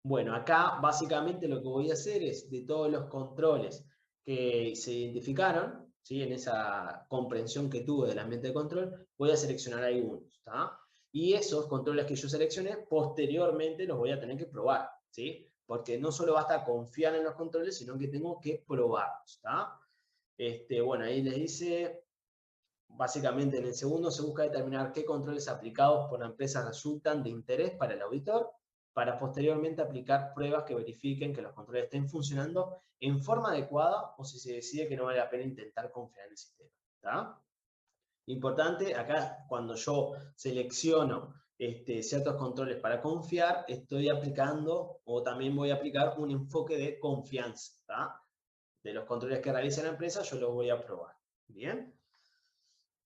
Bueno, acá básicamente lo que voy a hacer es, de todos los controles que se identificaron, ¿sí? En esa comprensión que tuve del ambiente de control, voy a seleccionar algunos, ¿tá? Y esos controles que yo seleccioné, posteriormente los voy a tener que probar, ¿sí? Porque no solo basta confiar en los controles, sino que tengo que probarlos, ¿tá? Bueno, ahí les dice, básicamente en el segundo se busca determinar qué controles aplicados por la empresa resultan de interés para el auditor, para posteriormente aplicar pruebas que verifiquen que los controles estén funcionando en forma adecuada o si se decide que no vale la pena intentar confiar en el sistema. ¿Tá? Importante, acá cuando yo selecciono ciertos controles para confiar, estoy aplicando o también voy a aplicar un enfoque de confianza. ¿Tá? De los controles que realiza la empresa, yo los voy a probar. ¿Bien?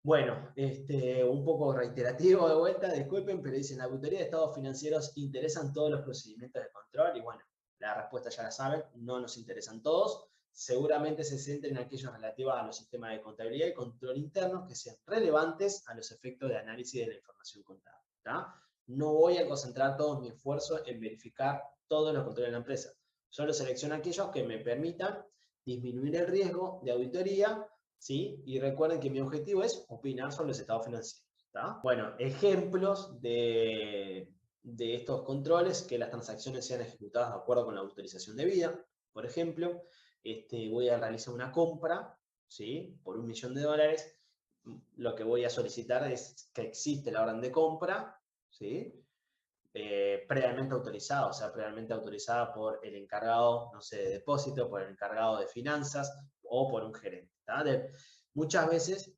Bueno, un poco reiterativo de vuelta, disculpen, pero dicen, la auditoría de estados financieros interesan todos los procedimientos de control, y bueno, la respuesta ya la saben, no nos interesan todos, seguramente se centren en aquellos relativos a los sistemas de contabilidad y control internos que sean relevantes a los efectos de análisis de la información contable. ¿Tá? No voy a concentrar todo mi esfuerzo en verificar todos los controles de la empresa, solo selecciono aquellos que me permitan disminuir el riesgo de auditoría. ¿Sí? Y recuerden que mi objetivo es opinar sobre los estados financieros. ¿Tá? Bueno, ejemplos de estos controles, que las transacciones sean ejecutadas de acuerdo con la autorización debida. Por ejemplo, voy a realizar una compra, ¿sí? Por $1.000.000. Lo que voy a solicitar es que existe la orden de compra, ¿sí? Previamente autorizada, o sea, previamente autorizada por el encargado, no sé, de depósito, por el encargado de finanzas o por un gerente. Muchas veces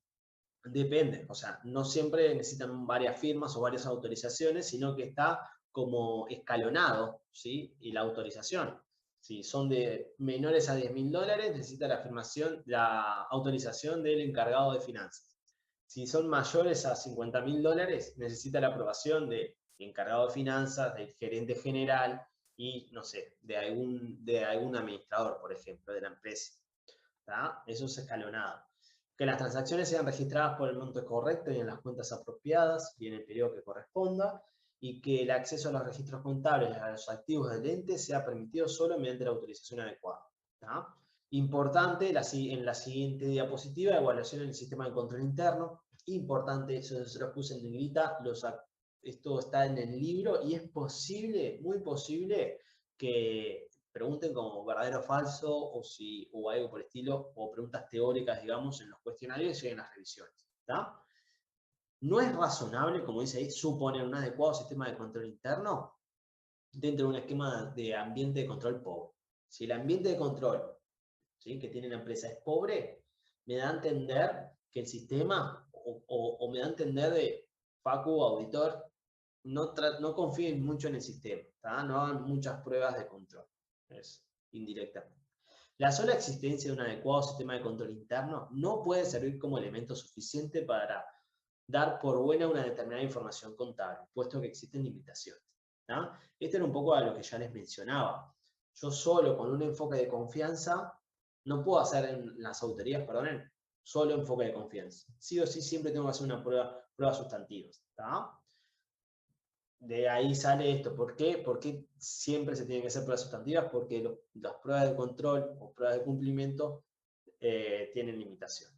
depende, o sea, no siempre necesitan varias firmas o varias autorizaciones, sino que está como escalonado, ¿sí? Y la autorización. Si son de menores a $10.000, necesita la autorización del encargado de finanzas. Si son mayores a $50.000, necesita la aprobación del encargado de finanzas, del gerente general y, no sé, de algún administrador, por ejemplo, de la empresa. ¿Tá? Eso es escalonado. Que las transacciones sean registradas por el monto correcto y en las cuentas apropiadas y en el periodo que corresponda, y que el acceso a los registros contables y a los activos del ente sea permitido solo mediante la autorización adecuada. ¿Tá? Importante, en la siguiente diapositiva, evaluación del sistema de control interno. Importante, eso se los puse en negrita, esto está en el libro y es posible, muy posible, que pregunten como verdadero o falso o algo por el estilo, o preguntas teóricas, digamos, en los cuestionarios y en las revisiones. ¿Tá? No es razonable, como dice ahí, suponer un adecuado sistema de control interno dentro de un esquema de ambiente de control pobre. Si el ambiente de control, ¿sí?, que tiene la empresa es pobre, me da a entender que el sistema, o me da a entender de Facu, auditor, no confíen mucho en el sistema, ¿tá? No hagan muchas pruebas de control, es indirectamente. La sola existencia de un adecuado sistema de control interno no puede servir como elemento suficiente para dar por buena una determinada información contable, puesto que existen limitaciones. ¿Tá? Esto era un poco a lo que ya les mencionaba. Yo solo con un enfoque de confianza no puedo hacer en las auditorías, perdonen, solo enfoque de confianza. Sí o sí siempre tengo que hacer una prueba sustantivas. ¿Tá? De ahí sale esto. ¿Por qué? Porque siempre se tienen que hacer pruebas sustantivas, porque las pruebas de control o pruebas de cumplimiento tienen limitaciones.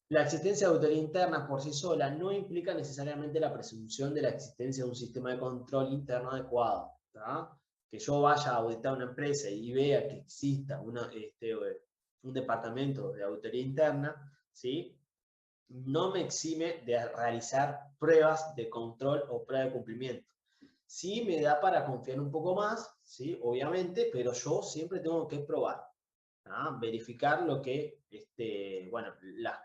La existencia de auditoría interna por sí sola no implica necesariamente la presunción de la existencia de un sistema de control interno adecuado. ¿Tá? Que yo vaya a auditar una empresa y vea que exista un departamento de auditoría interna, ¿sí? No me exime de realizar pruebas de control o pruebas de cumplimiento. Sí me da para confiar un poco más, ¿sí? Obviamente, pero yo siempre tengo que probar. ¿Ah? Verificar lo que, bueno,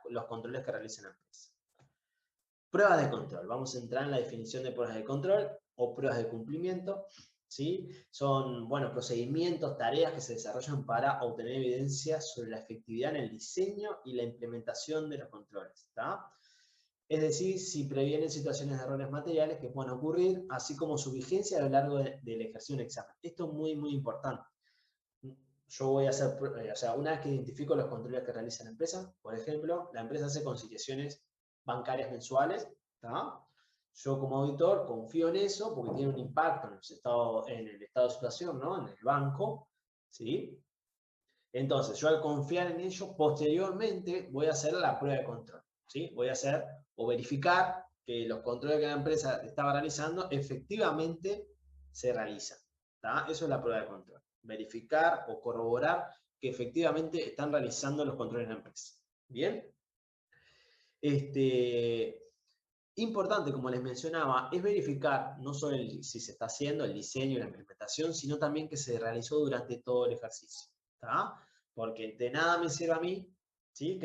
los controles que realiza la empresa. Pruebas de control. Vamos a entrar en la definición de pruebas de control o pruebas de cumplimiento. ¿Sí? Son, bueno, procedimientos, tareas que se desarrollan para obtener evidencia sobre la efectividad en el diseño y la implementación de los controles. ¿Está? Es decir, si previenen situaciones de errores materiales que puedan ocurrir, así como su vigencia a lo largo del ejercicio de un examen. Esto es muy, muy importante. Yo voy a hacer, o sea, una vez que identifico los controles que realiza la empresa, por ejemplo, la empresa hace conciliaciones bancarias mensuales, ¿tá? Yo como auditor confío en eso porque tiene un impacto en el estado de situación, ¿no? En el banco, ¿sí? Entonces, yo al confiar en ello, posteriormente voy a hacer la prueba de control, ¿sí? Voy a hacer o verificar que los controles que la empresa estaba realizando efectivamente se realizan, ¿tá? Eso es la prueba de control. Verificar o corroborar que efectivamente están realizando los controles de la empresa. ¿Bien? Importante, como les mencionaba, es verificar no solo si se está haciendo el diseño y la implementación, sino también que se realizó durante todo el ejercicio. ¿Tá? Porque de nada me sirve a mí, ¿sí?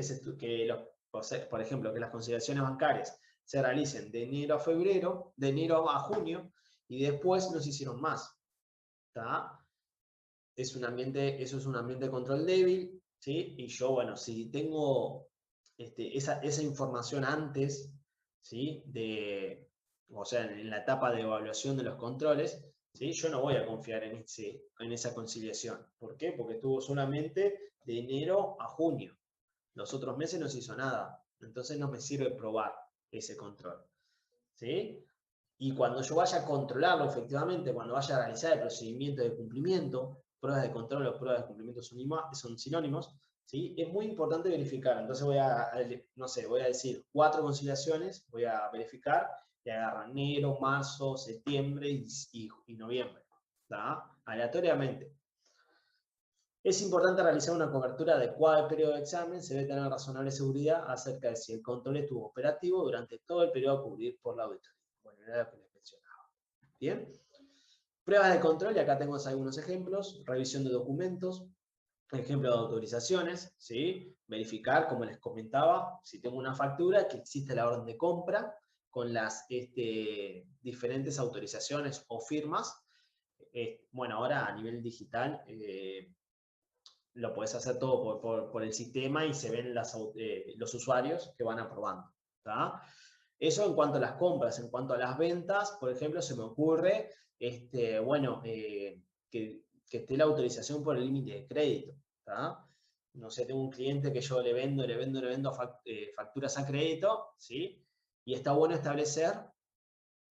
Por ejemplo, que las consideraciones bancarias se realicen de enero a febrero, de enero a junio, y después no se hicieron más. ¿Tá? Eso es un ambiente de control débil, ¿sí? Y yo, bueno, si tengo esa información antes, ¿sí? O sea, en la etapa de evaluación de los controles, ¿sí? Yo no voy a confiar en esa conciliación. ¿Por qué? Porque estuvo solamente de enero a junio. Los otros meses no se hizo nada. Entonces no me sirve probar ese control. ¿Sí? Y cuando yo vaya a controlarlo efectivamente, cuando vaya a realizar el procedimiento de cumplimiento, pruebas de control o pruebas de cumplimiento son sinónimos, ¿sí? Es muy importante verificar. Entonces no sé, voy a decir 4 conciliaciones, voy a verificar y agarro enero, marzo, septiembre y noviembre, ¿tá? Aleatoriamente. Es importante realizar una cobertura adecuada del periodo de examen. Se debe tener razonable seguridad acerca de si el control estuvo operativo durante todo el periodo a cubrir por la auditoría. Bueno, era lo que les mencionaba. Bien. Pruebas de control, y acá tenemos algunos ejemplos. Revisión de documentos, ejemplo de autorizaciones, ¿sí? Verificar, como les comentaba, si tengo una factura, que existe la orden de compra con las diferentes autorizaciones o firmas. Bueno, ahora a nivel digital lo podés hacer todo por el sistema y se ven los usuarios que van aprobando. ¿Tá? Eso en cuanto a las compras. En cuanto a las ventas, por ejemplo, se me ocurre bueno, que esté la autorización por el límite de crédito. ¿Tá? No sé, tengo un cliente que yo le vendo facturas a crédito, ¿sí? Y está bueno establecer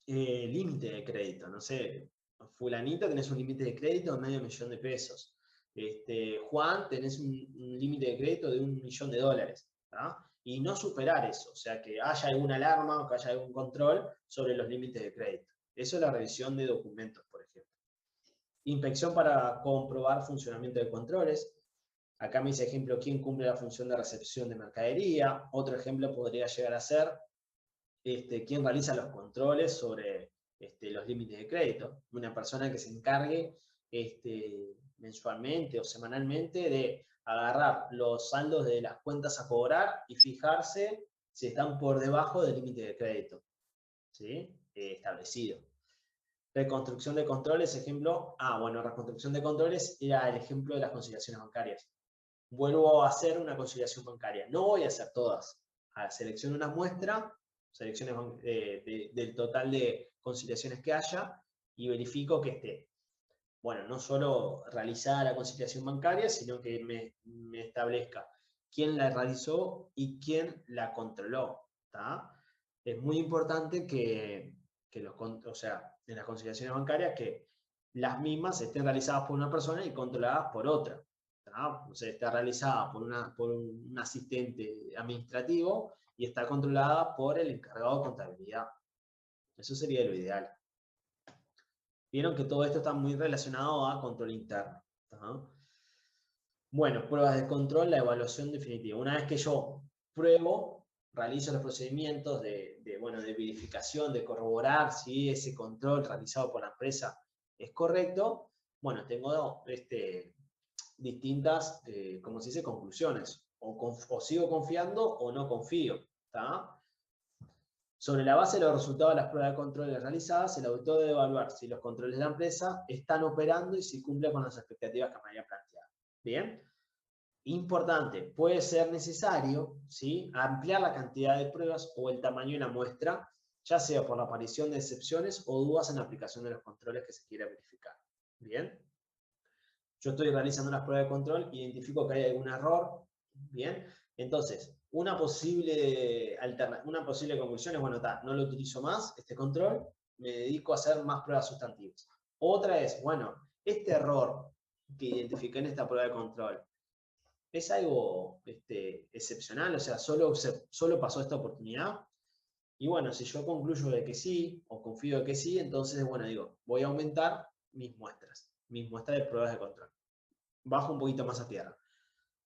límite de crédito. No sé, fulanito tenés un límite de crédito de $500,000 Juan, tenés un límite de crédito de $1.000.000. ¿tá? Y no superar eso, o sea, que haya alguna alarma o que haya algún control sobre los límites de crédito. Eso es la revisión de documentos, por ejemplo. Inspección para comprobar funcionamiento de controles. Acá me dice ejemplo, quién cumple la función de recepción de mercadería. Otro ejemplo podría llegar a ser quién realiza los controles sobre los límites de crédito. Una persona que se encargue mensualmente o semanalmente de agarrar los saldos de las cuentas a cobrar y fijarse si están por debajo del límite de crédito, ¿sí? Establecido. Reconstrucción de controles, ejemplo. Bueno, reconstrucción de controles era el ejemplo de las conciliaciones bancarias. Vuelvo a hacer una conciliación bancaria. No voy a hacer todas. Selecciono una muestra, selecciones del total de conciliaciones que haya y verifico que esté. Bueno, no solo realizada la conciliación bancaria, sino que me establezca quién la realizó y quién la controló. ¿Tá? Es muy importante que o sea, en las conciliaciones bancarias, que las mismas estén realizadas por una persona y controladas por otra. O sea, está realizada por un asistente administrativo y está controlada por el encargado de contabilidad. Eso sería lo ideal. Vieron que todo esto está muy relacionado a control interno. ¿Tá? Bueno, pruebas de control, la evaluación definitiva. Una vez que yo pruebo, realizo los procedimientos de verificación, de corroborar si ese control realizado por la empresa es correcto, bueno, tengo distintas, como se dice, conclusiones. O sigo confiando o no confío. ¿Tá? Sobre la base de los resultados de las pruebas de control realizadas, el auditor debe evaluar si los controles de la empresa están operando y si cumplen con las expectativas que me había planteado. Bien. Importante, puede ser necesario, ¿sí?, ampliar la cantidad de pruebas o el tamaño de la muestra, ya sea por la aparición de excepciones o dudas en la aplicación de los controles que se quiera verificar. Bien. Yo estoy realizando unas pruebas de control, identifico que hay algún error. Bien. Entonces, una posible conclusión es, bueno, no lo utilizo más, este control, me dedico a hacer más pruebas sustantivas. Otra es, bueno, este error que identifiqué en esta prueba de control, ¿es algo excepcional? O sea, ¿solo pasó esta oportunidad? Y bueno, si yo concluyo de que sí, o confío de que sí, entonces, bueno, digo, voy a aumentar mis muestras de pruebas de control. Bajo un poquito más a tierra.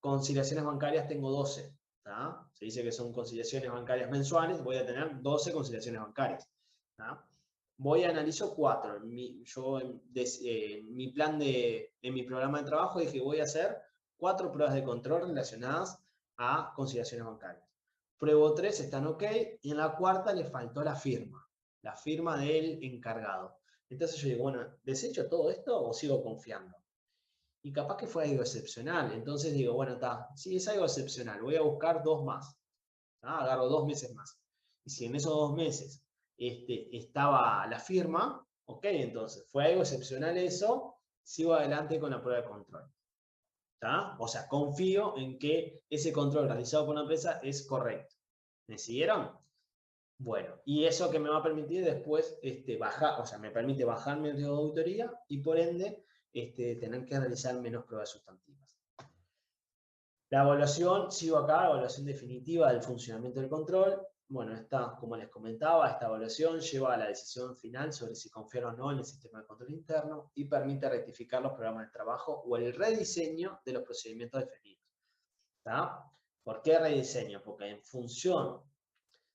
Conciliaciones bancarias tengo 12. ¿Tá? Se dice que son conciliaciones bancarias mensuales, voy a tener 12 conciliaciones bancarias. ¿Tá? Voy a analizar 4. En mi programa de trabajo dije, voy a hacer 4 pruebas de control relacionadas a conciliaciones bancarias. Pruebo 3, están ok, y en la cuarta le faltó la firma del encargado. Entonces yo digo, bueno, ¿desecho todo esto o sigo confiando? Y capaz que fue algo excepcional. Entonces digo, bueno, si es algo excepcional, voy a buscar 2 más. Agarro 2 meses más. Y si en esos 2 meses estaba la firma, ok, entonces fue algo excepcional eso, sigo adelante con la prueba de control. ¿Tá? O sea, confío en que ese control realizado por la empresa es correcto. ¿Me siguieron? Bueno, y eso que me va a permitir después me permite bajar mi riesgo de auditoría y por ende tener que realizar menos pruebas sustantivas. La evaluación, sigo acá, evaluación definitiva del funcionamiento del control. Bueno, como les comentaba, esta evaluación lleva a la decisión final sobre si confiar o no en el sistema de control interno y permite rectificar los programas de trabajo o el rediseño de los procedimientos definidos. ¿Tá? ¿Por qué rediseño? Porque en función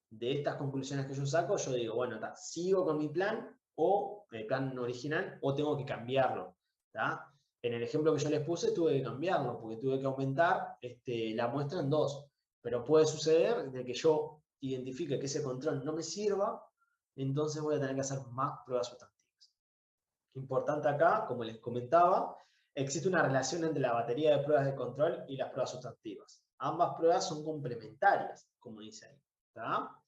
de estas conclusiones que yo saco, yo digo, bueno, sigo con mi plan o el plan original o tengo que cambiarlo. ¿Tá? En el ejemplo que yo les puse tuve que cambiarlo porque tuve que aumentar la muestra en 2. Pero puede suceder de que yo identifique que ese control no me sirva, entonces voy a tener que hacer más pruebas sustantivas. Importante acá, como les comentaba, existe una relación entre la batería de pruebas de control y las pruebas sustantivas. Ambas pruebas son complementarias, como dice ahí. ¿Tá?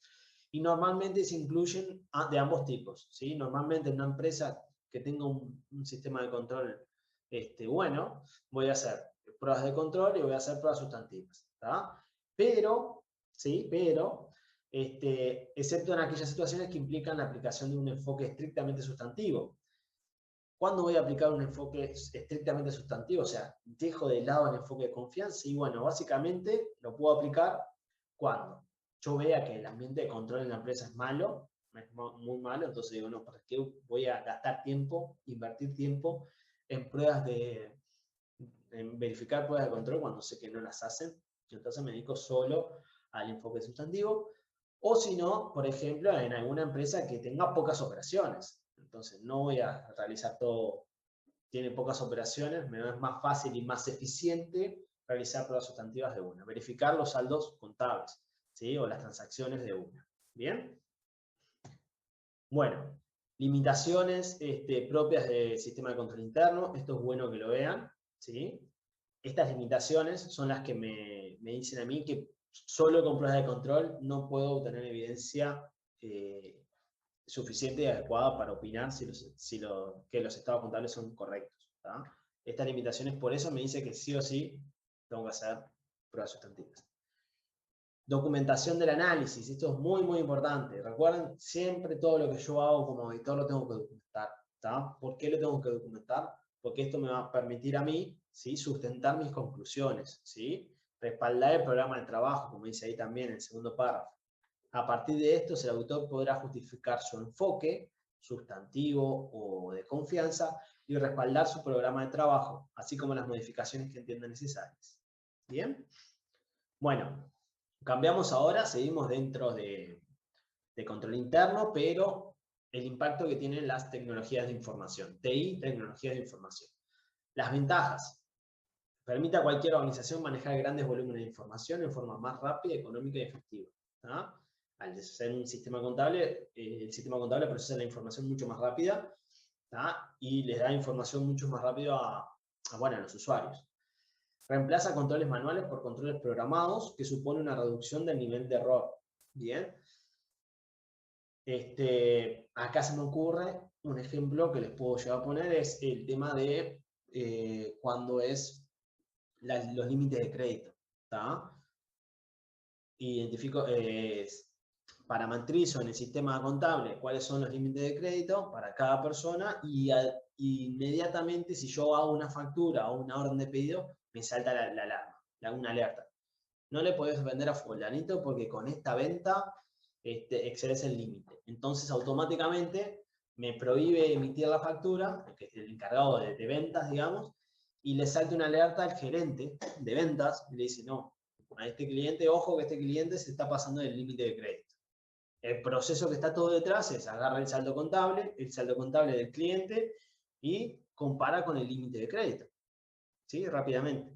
Y normalmente se incluyen de ambos tipos. ¿Sí? Normalmente en una empresa que tenga un sistema de control bueno, voy a hacer pruebas de control y voy a hacer pruebas sustantivas. ¿Tá? Pero, excepto en aquellas situaciones que implican la aplicación de un enfoque estrictamente sustantivo. ¿Cuándo voy a aplicar un enfoque estrictamente sustantivo? O sea, dejo de lado el enfoque de confianza y bueno, básicamente lo puedo aplicar cuando yo vea que el ambiente de control en la empresa es malo, es muy malo, entonces digo, no, ¿para qué voy a gastar tiempo, invertir tiempo en verificar pruebas de control cuando sé que no las hacen? Entonces me dedico solo al enfoque sustantivo. O si no, por ejemplo, en alguna empresa que tenga pocas operaciones. Entonces no voy a realizar todo, tiene pocas operaciones, me es más fácil y más eficiente realizar pruebas sustantivas de una. Verificar los saldos contables, ¿sí? O las transacciones de una. ¿Bien? Bueno, limitaciones propias del sistema de control interno. Esto es bueno que lo vean, ¿sí? Estas limitaciones son las que me dicen a mí que solo con pruebas de control no puedo obtener evidencia suficiente y adecuada para opinar que los estados contables son correctos. ¿Tá? Estas limitaciones, por eso me dice que sí o sí tengo que hacer pruebas sustantivas. Documentación del análisis, esto es muy, muy importante. Recuerden, siempre todo lo que yo hago como auditor lo tengo que documentar. ¿Tá? ¿Por qué lo tengo que documentar? Porque esto me va a permitir a mí ¿sí? Sustentar mis conclusiones, ¿sí? Respaldar el programa de trabajo, como dice ahí también en el segundo párrafo. A partir de esto, el autor podrá justificar su enfoque sustantivo o de confianza y respaldar su programa de trabajo, así como las modificaciones que entienda necesarias. ¿Bien? Bueno, cambiamos ahora, seguimos dentro de control interno, pero el impacto que tienen las tecnologías de información. TI, tecnologías de información. Las ventajas. Permite a cualquier organización manejar grandes volúmenes de información en forma más rápida, económica y efectiva. ¿Ah? Al ser un sistema contable, el sistema contable procesa la información mucho más rápida, ¿ah? Y les da información mucho más rápido a los usuarios. Reemplaza controles manuales por controles programados, que supone una reducción del nivel de error. Bien. Acá se me ocurre un ejemplo que les puedo llegar a poner, es el tema de cuando es los límites de crédito. ¿Tá? Identifico parametrizo en el sistema contable cuáles son los límites de crédito para cada persona y inmediatamente si yo hago una factura o una orden de pedido, me salta la alarma, una alerta. No le podés vender a fulanito porque con esta venta excedes el límite. Entonces automáticamente me prohíbe emitir la factura, que es el encargado de ventas, digamos, y le salta una alerta al gerente de ventas y le dice, no, a este cliente, ojo que este cliente se está pasando del límite de crédito. El proceso que está todo detrás es agarra el saldo contable del cliente y compara con el límite de crédito. ¿Sí? Rápidamente.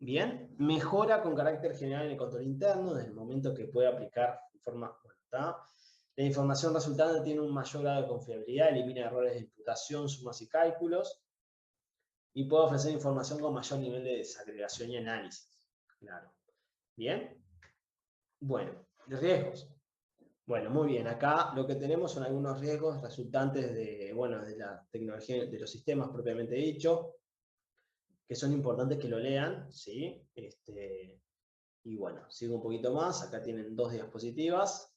Bien, mejora con carácter general en el control interno, desde el momento que puede aplicar de forma... ¿tá? La información resultante tiene un mayor grado de confiabilidad, elimina errores de imputación, sumas y cálculos, y puede ofrecer información con mayor nivel de desagregación y análisis. Claro. Bien. Bueno, riesgos. Bueno, muy bien. Acá lo que tenemos son algunos riesgos resultantes de la tecnología, de los sistemas propiamente dicho, que son importantes que lo lean, ¿sí? Y bueno, sigo un poquito más. Acá tienen 2 diapositivas.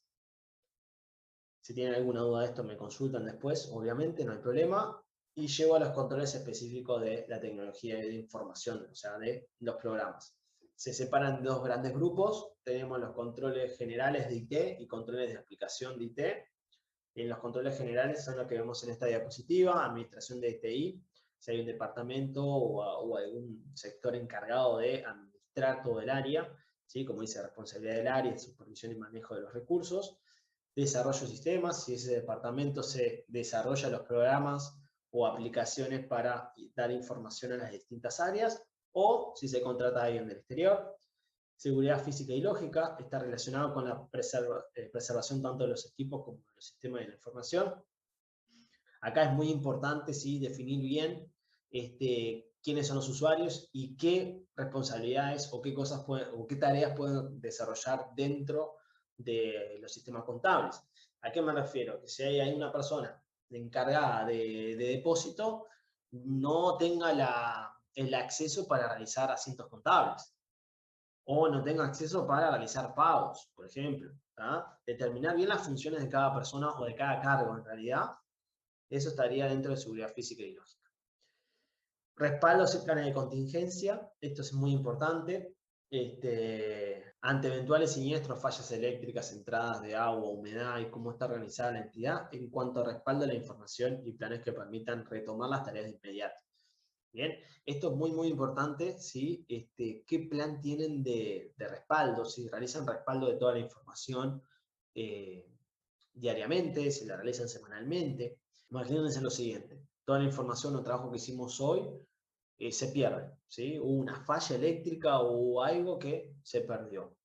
Si tienen alguna duda de esto me consultan después, obviamente, no hay problema. Y llego a los controles específicos de la tecnología de información, o sea, de los programas. Se separan en 2 grandes grupos. Tenemos los controles generales de IT y controles de aplicación de IT. En los controles generales son los que vemos en esta diapositiva, administración de TI, si hay un departamento o algún sector encargado de administrar todo el área, ¿sí? Como dice, responsabilidad del área, supervisión y manejo de los recursos. Desarrollo de sistemas, si ese departamento se desarrolla los programas o aplicaciones para dar información a las distintas áreas, o si se contrata a alguien del exterior. Seguridad física y lógica, está relacionado con la preservación tanto de los equipos como de los sistemas de la información. Acá es muy importante, ¿sí?, definir bien quiénes son los usuarios y qué responsabilidades o qué cosas o qué tareas pueden desarrollar dentro de los sistemas contables. ¿A qué me refiero? Que si hay una persona encargada de depósito, no tenga el acceso para realizar asientos contables, o no tenga acceso para realizar pagos, por ejemplo. ¿Tá? Determinar bien las funciones de cada persona o de cada cargo, en realidad, eso estaría dentro de seguridad física y lógica. Respaldos y planes de contingencia, esto es muy importante. Ante eventuales siniestros, fallas eléctricas, entradas de agua, humedad y cómo está organizada la entidad, en cuanto a respaldo de la información y planes que permitan retomar las tareas de inmediato. Bien, esto es muy, muy importante, ¿sí? ¿Qué plan tienen de respaldo? Si realizan respaldo de toda la información diariamente, si la realizan semanalmente. Imagínense lo siguiente, toda la información o trabajo que hicimos hoy se pierde, ¿sí? Hubo una falla eléctrica o algo que se perdió,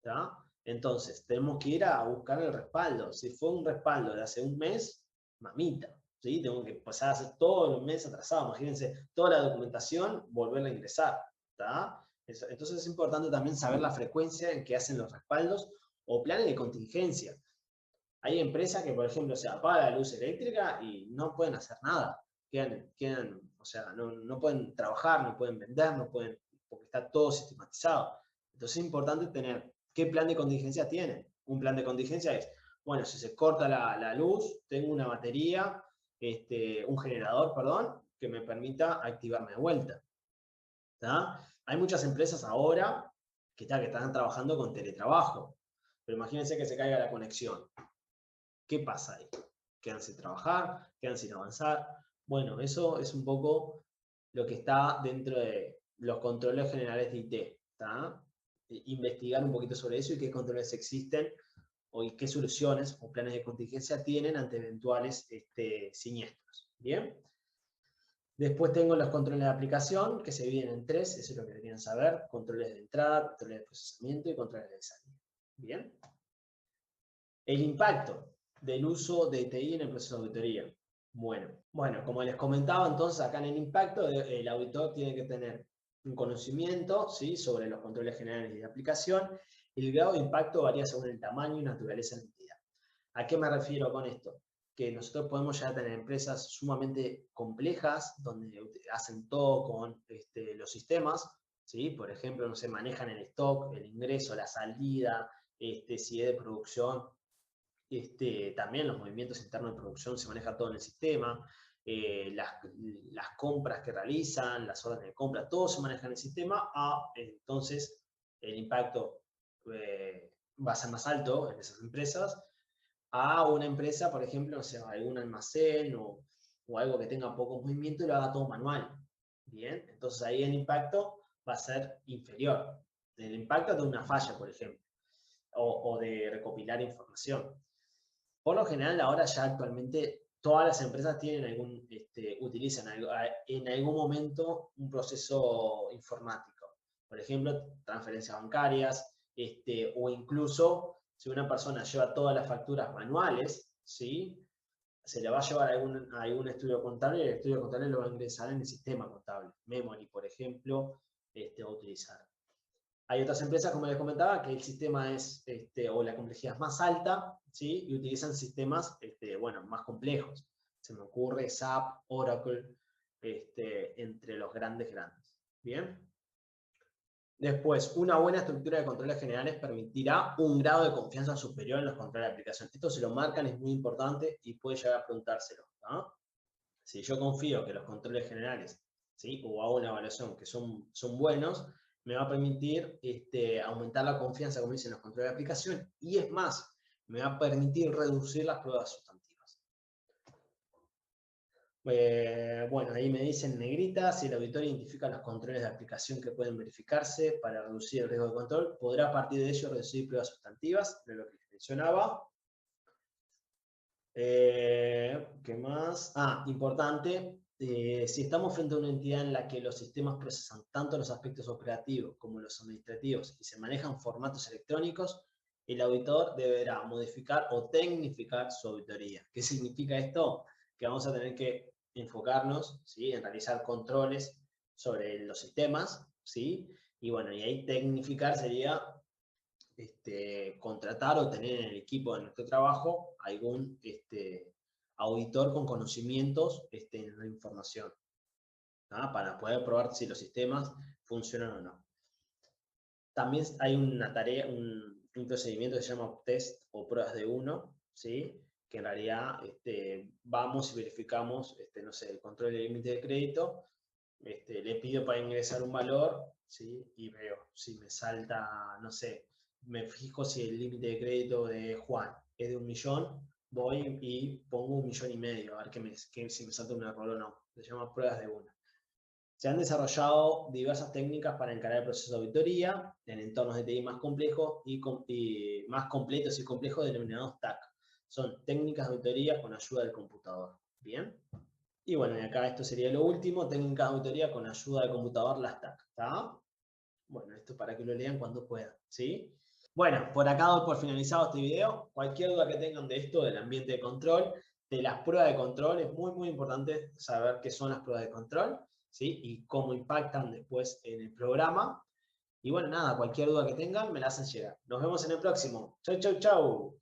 ¿tá? Entonces, tenemos que ir a buscar el respaldo. Si fue un respaldo de hace un mes, mamita, ¿sí? Tengo que pasar a hacer todos los meses atrasado. Imagínense, toda la documentación, volverla a ingresar, ¿tá? Entonces es importante también saber la frecuencia en que hacen los respaldos o planes de contingencia. Hay empresas que, por ejemplo, se apaga la luz eléctrica y no pueden hacer nada. Quedan, o sea, no pueden trabajar, no pueden vender, no pueden, porque está todo sistematizado. Entonces es importante tener qué plan de contingencia tienen. Un plan de contingencia es, bueno, si se corta la luz, tengo una batería, un generador, perdón, que me permita activarme de vuelta. ¿tá? Hay muchas empresas ahora que están trabajando con teletrabajo, pero imagínense que se caiga la conexión. ¿Qué pasa ahí? ¿Quedan sin trabajar? ¿Quedan sin avanzar? Bueno, eso es un poco lo que está dentro de los controles generales de IT, ¿tá? Investigar un poquito sobre eso y qué controles existen y qué soluciones o planes de contingencia tienen ante eventuales siniestros. ¿Bien? Después tengo los controles de aplicación, que se dividen en 3, eso es lo que deberían saber: controles de entrada, controles de procesamiento y controles de salida. ¿Bien? El impacto del uso de TI en el proceso de auditoría. Bueno, como les comentaba, entonces acá en el impacto, el auditor tiene que tener un conocimiento, ¿sí?, sobre los controles generales de aplicación. El grado de impacto varía según el tamaño y naturaleza de la entidad. ¿A qué me refiero con esto? Que nosotros podemos ya tener empresas sumamente complejas, donde hacen todo con los sistemas, ¿sí? Por ejemplo, no se manejan el stock, el ingreso, la salida, si es de producción, también los movimientos internos de producción se maneja todo en el sistema, las compras que realizan, las órdenes de compra, todo se maneja en el sistema. Entonces el impacto va a ser más alto en esas empresas, a una empresa, por ejemplo, no sé, algún almacén o algo que tenga poco movimiento y lo haga todo manual. Bien, entonces ahí el impacto va a ser inferior. El impacto de una falla, por ejemplo, o de recopilar información. Por lo general, ahora ya actualmente todas las empresas tienen utilizan en algún momento un proceso informático. Por ejemplo, transferencias bancarias, o incluso si una persona lleva todas las facturas manuales, ¿sí?, se le va a llevar a algún estudio contable, y el estudio contable lo va a ingresar en el sistema contable. Memory, por ejemplo, va a utilizar. Hay otras empresas, como les comentaba, que el sistema es, o la complejidad es más alta, ¿sí?, y utilizan sistemas, bueno, más complejos. Se me ocurre SAP, Oracle, entre los grandes. ¿Bien? Después, una buena estructura de controles generales permitirá un grado de confianza superior en los controles de aplicación. Esto se lo marcan, es muy importante y puede llegar a preguntárselo, ¿no? Si yo confío que los controles generales, ¿sí?, o hago una evaluación que son buenos, me va a permitir aumentar la confianza, como dicen, los controles de aplicación, y es más, me va a permitir reducir las pruebas sustantivas. Bueno, ahí me dicen negrita: si el auditor identifica los controles de aplicación que pueden verificarse para reducir el riesgo de control, podrá a partir de ello reducir pruebas sustantivas, de lo que les mencionaba. ¿Qué más? Importante, si estamos frente a una entidad en la que los sistemas procesan tanto los aspectos operativos como los administrativos y se manejan formatos electrónicos, el auditor deberá modificar o tecnificar su auditoría. ¿Qué significa esto? Que vamos a tener que enfocarnos, ¿sí?, en realizar controles sobre los sistemas, ¿sí? Y bueno, y ahí tecnificar sería contratar o tener en el equipo de nuestro trabajo algún auditor con conocimientos en la información, ¿no?, para poder probar si los sistemas funcionan o no. También hay una tarea, un procedimiento que se llama test o pruebas de uno, ¿sí?, que en realidad vamos y verificamos, no sé, el control del límite de crédito, le pido para ingresar un valor, ¿sí?, y veo si me salta, no sé, me fijo si el límite de crédito de Juan es de 1 millón, voy y pongo 1,5 millones, a ver si me salta un error o no. Se llama pruebas de uno. Se han desarrollado diversas técnicas para encarar el proceso de auditoría en entornos de TI más complejos y más completos y complejos, denominados TAC. Son técnicas de auditoría con ayuda del computador. ¿Bien? Y bueno, y acá esto sería lo último: técnicas de auditoría con ayuda del computador, las TAC. ¿Está? Bueno, esto para que lo lean cuando puedan, ¿sí? Bueno, por acá doy por finalizado este video. Cualquier duda que tengan de esto, del ambiente de control, de las pruebas de control, es muy, muy importante saber qué son las pruebas de control, ¿sí?, y cómo impactan después en el programa. Y bueno, nada, cualquier duda que tengan me la hacen llegar. Nos vemos en el próximo. Chau, chau, chau.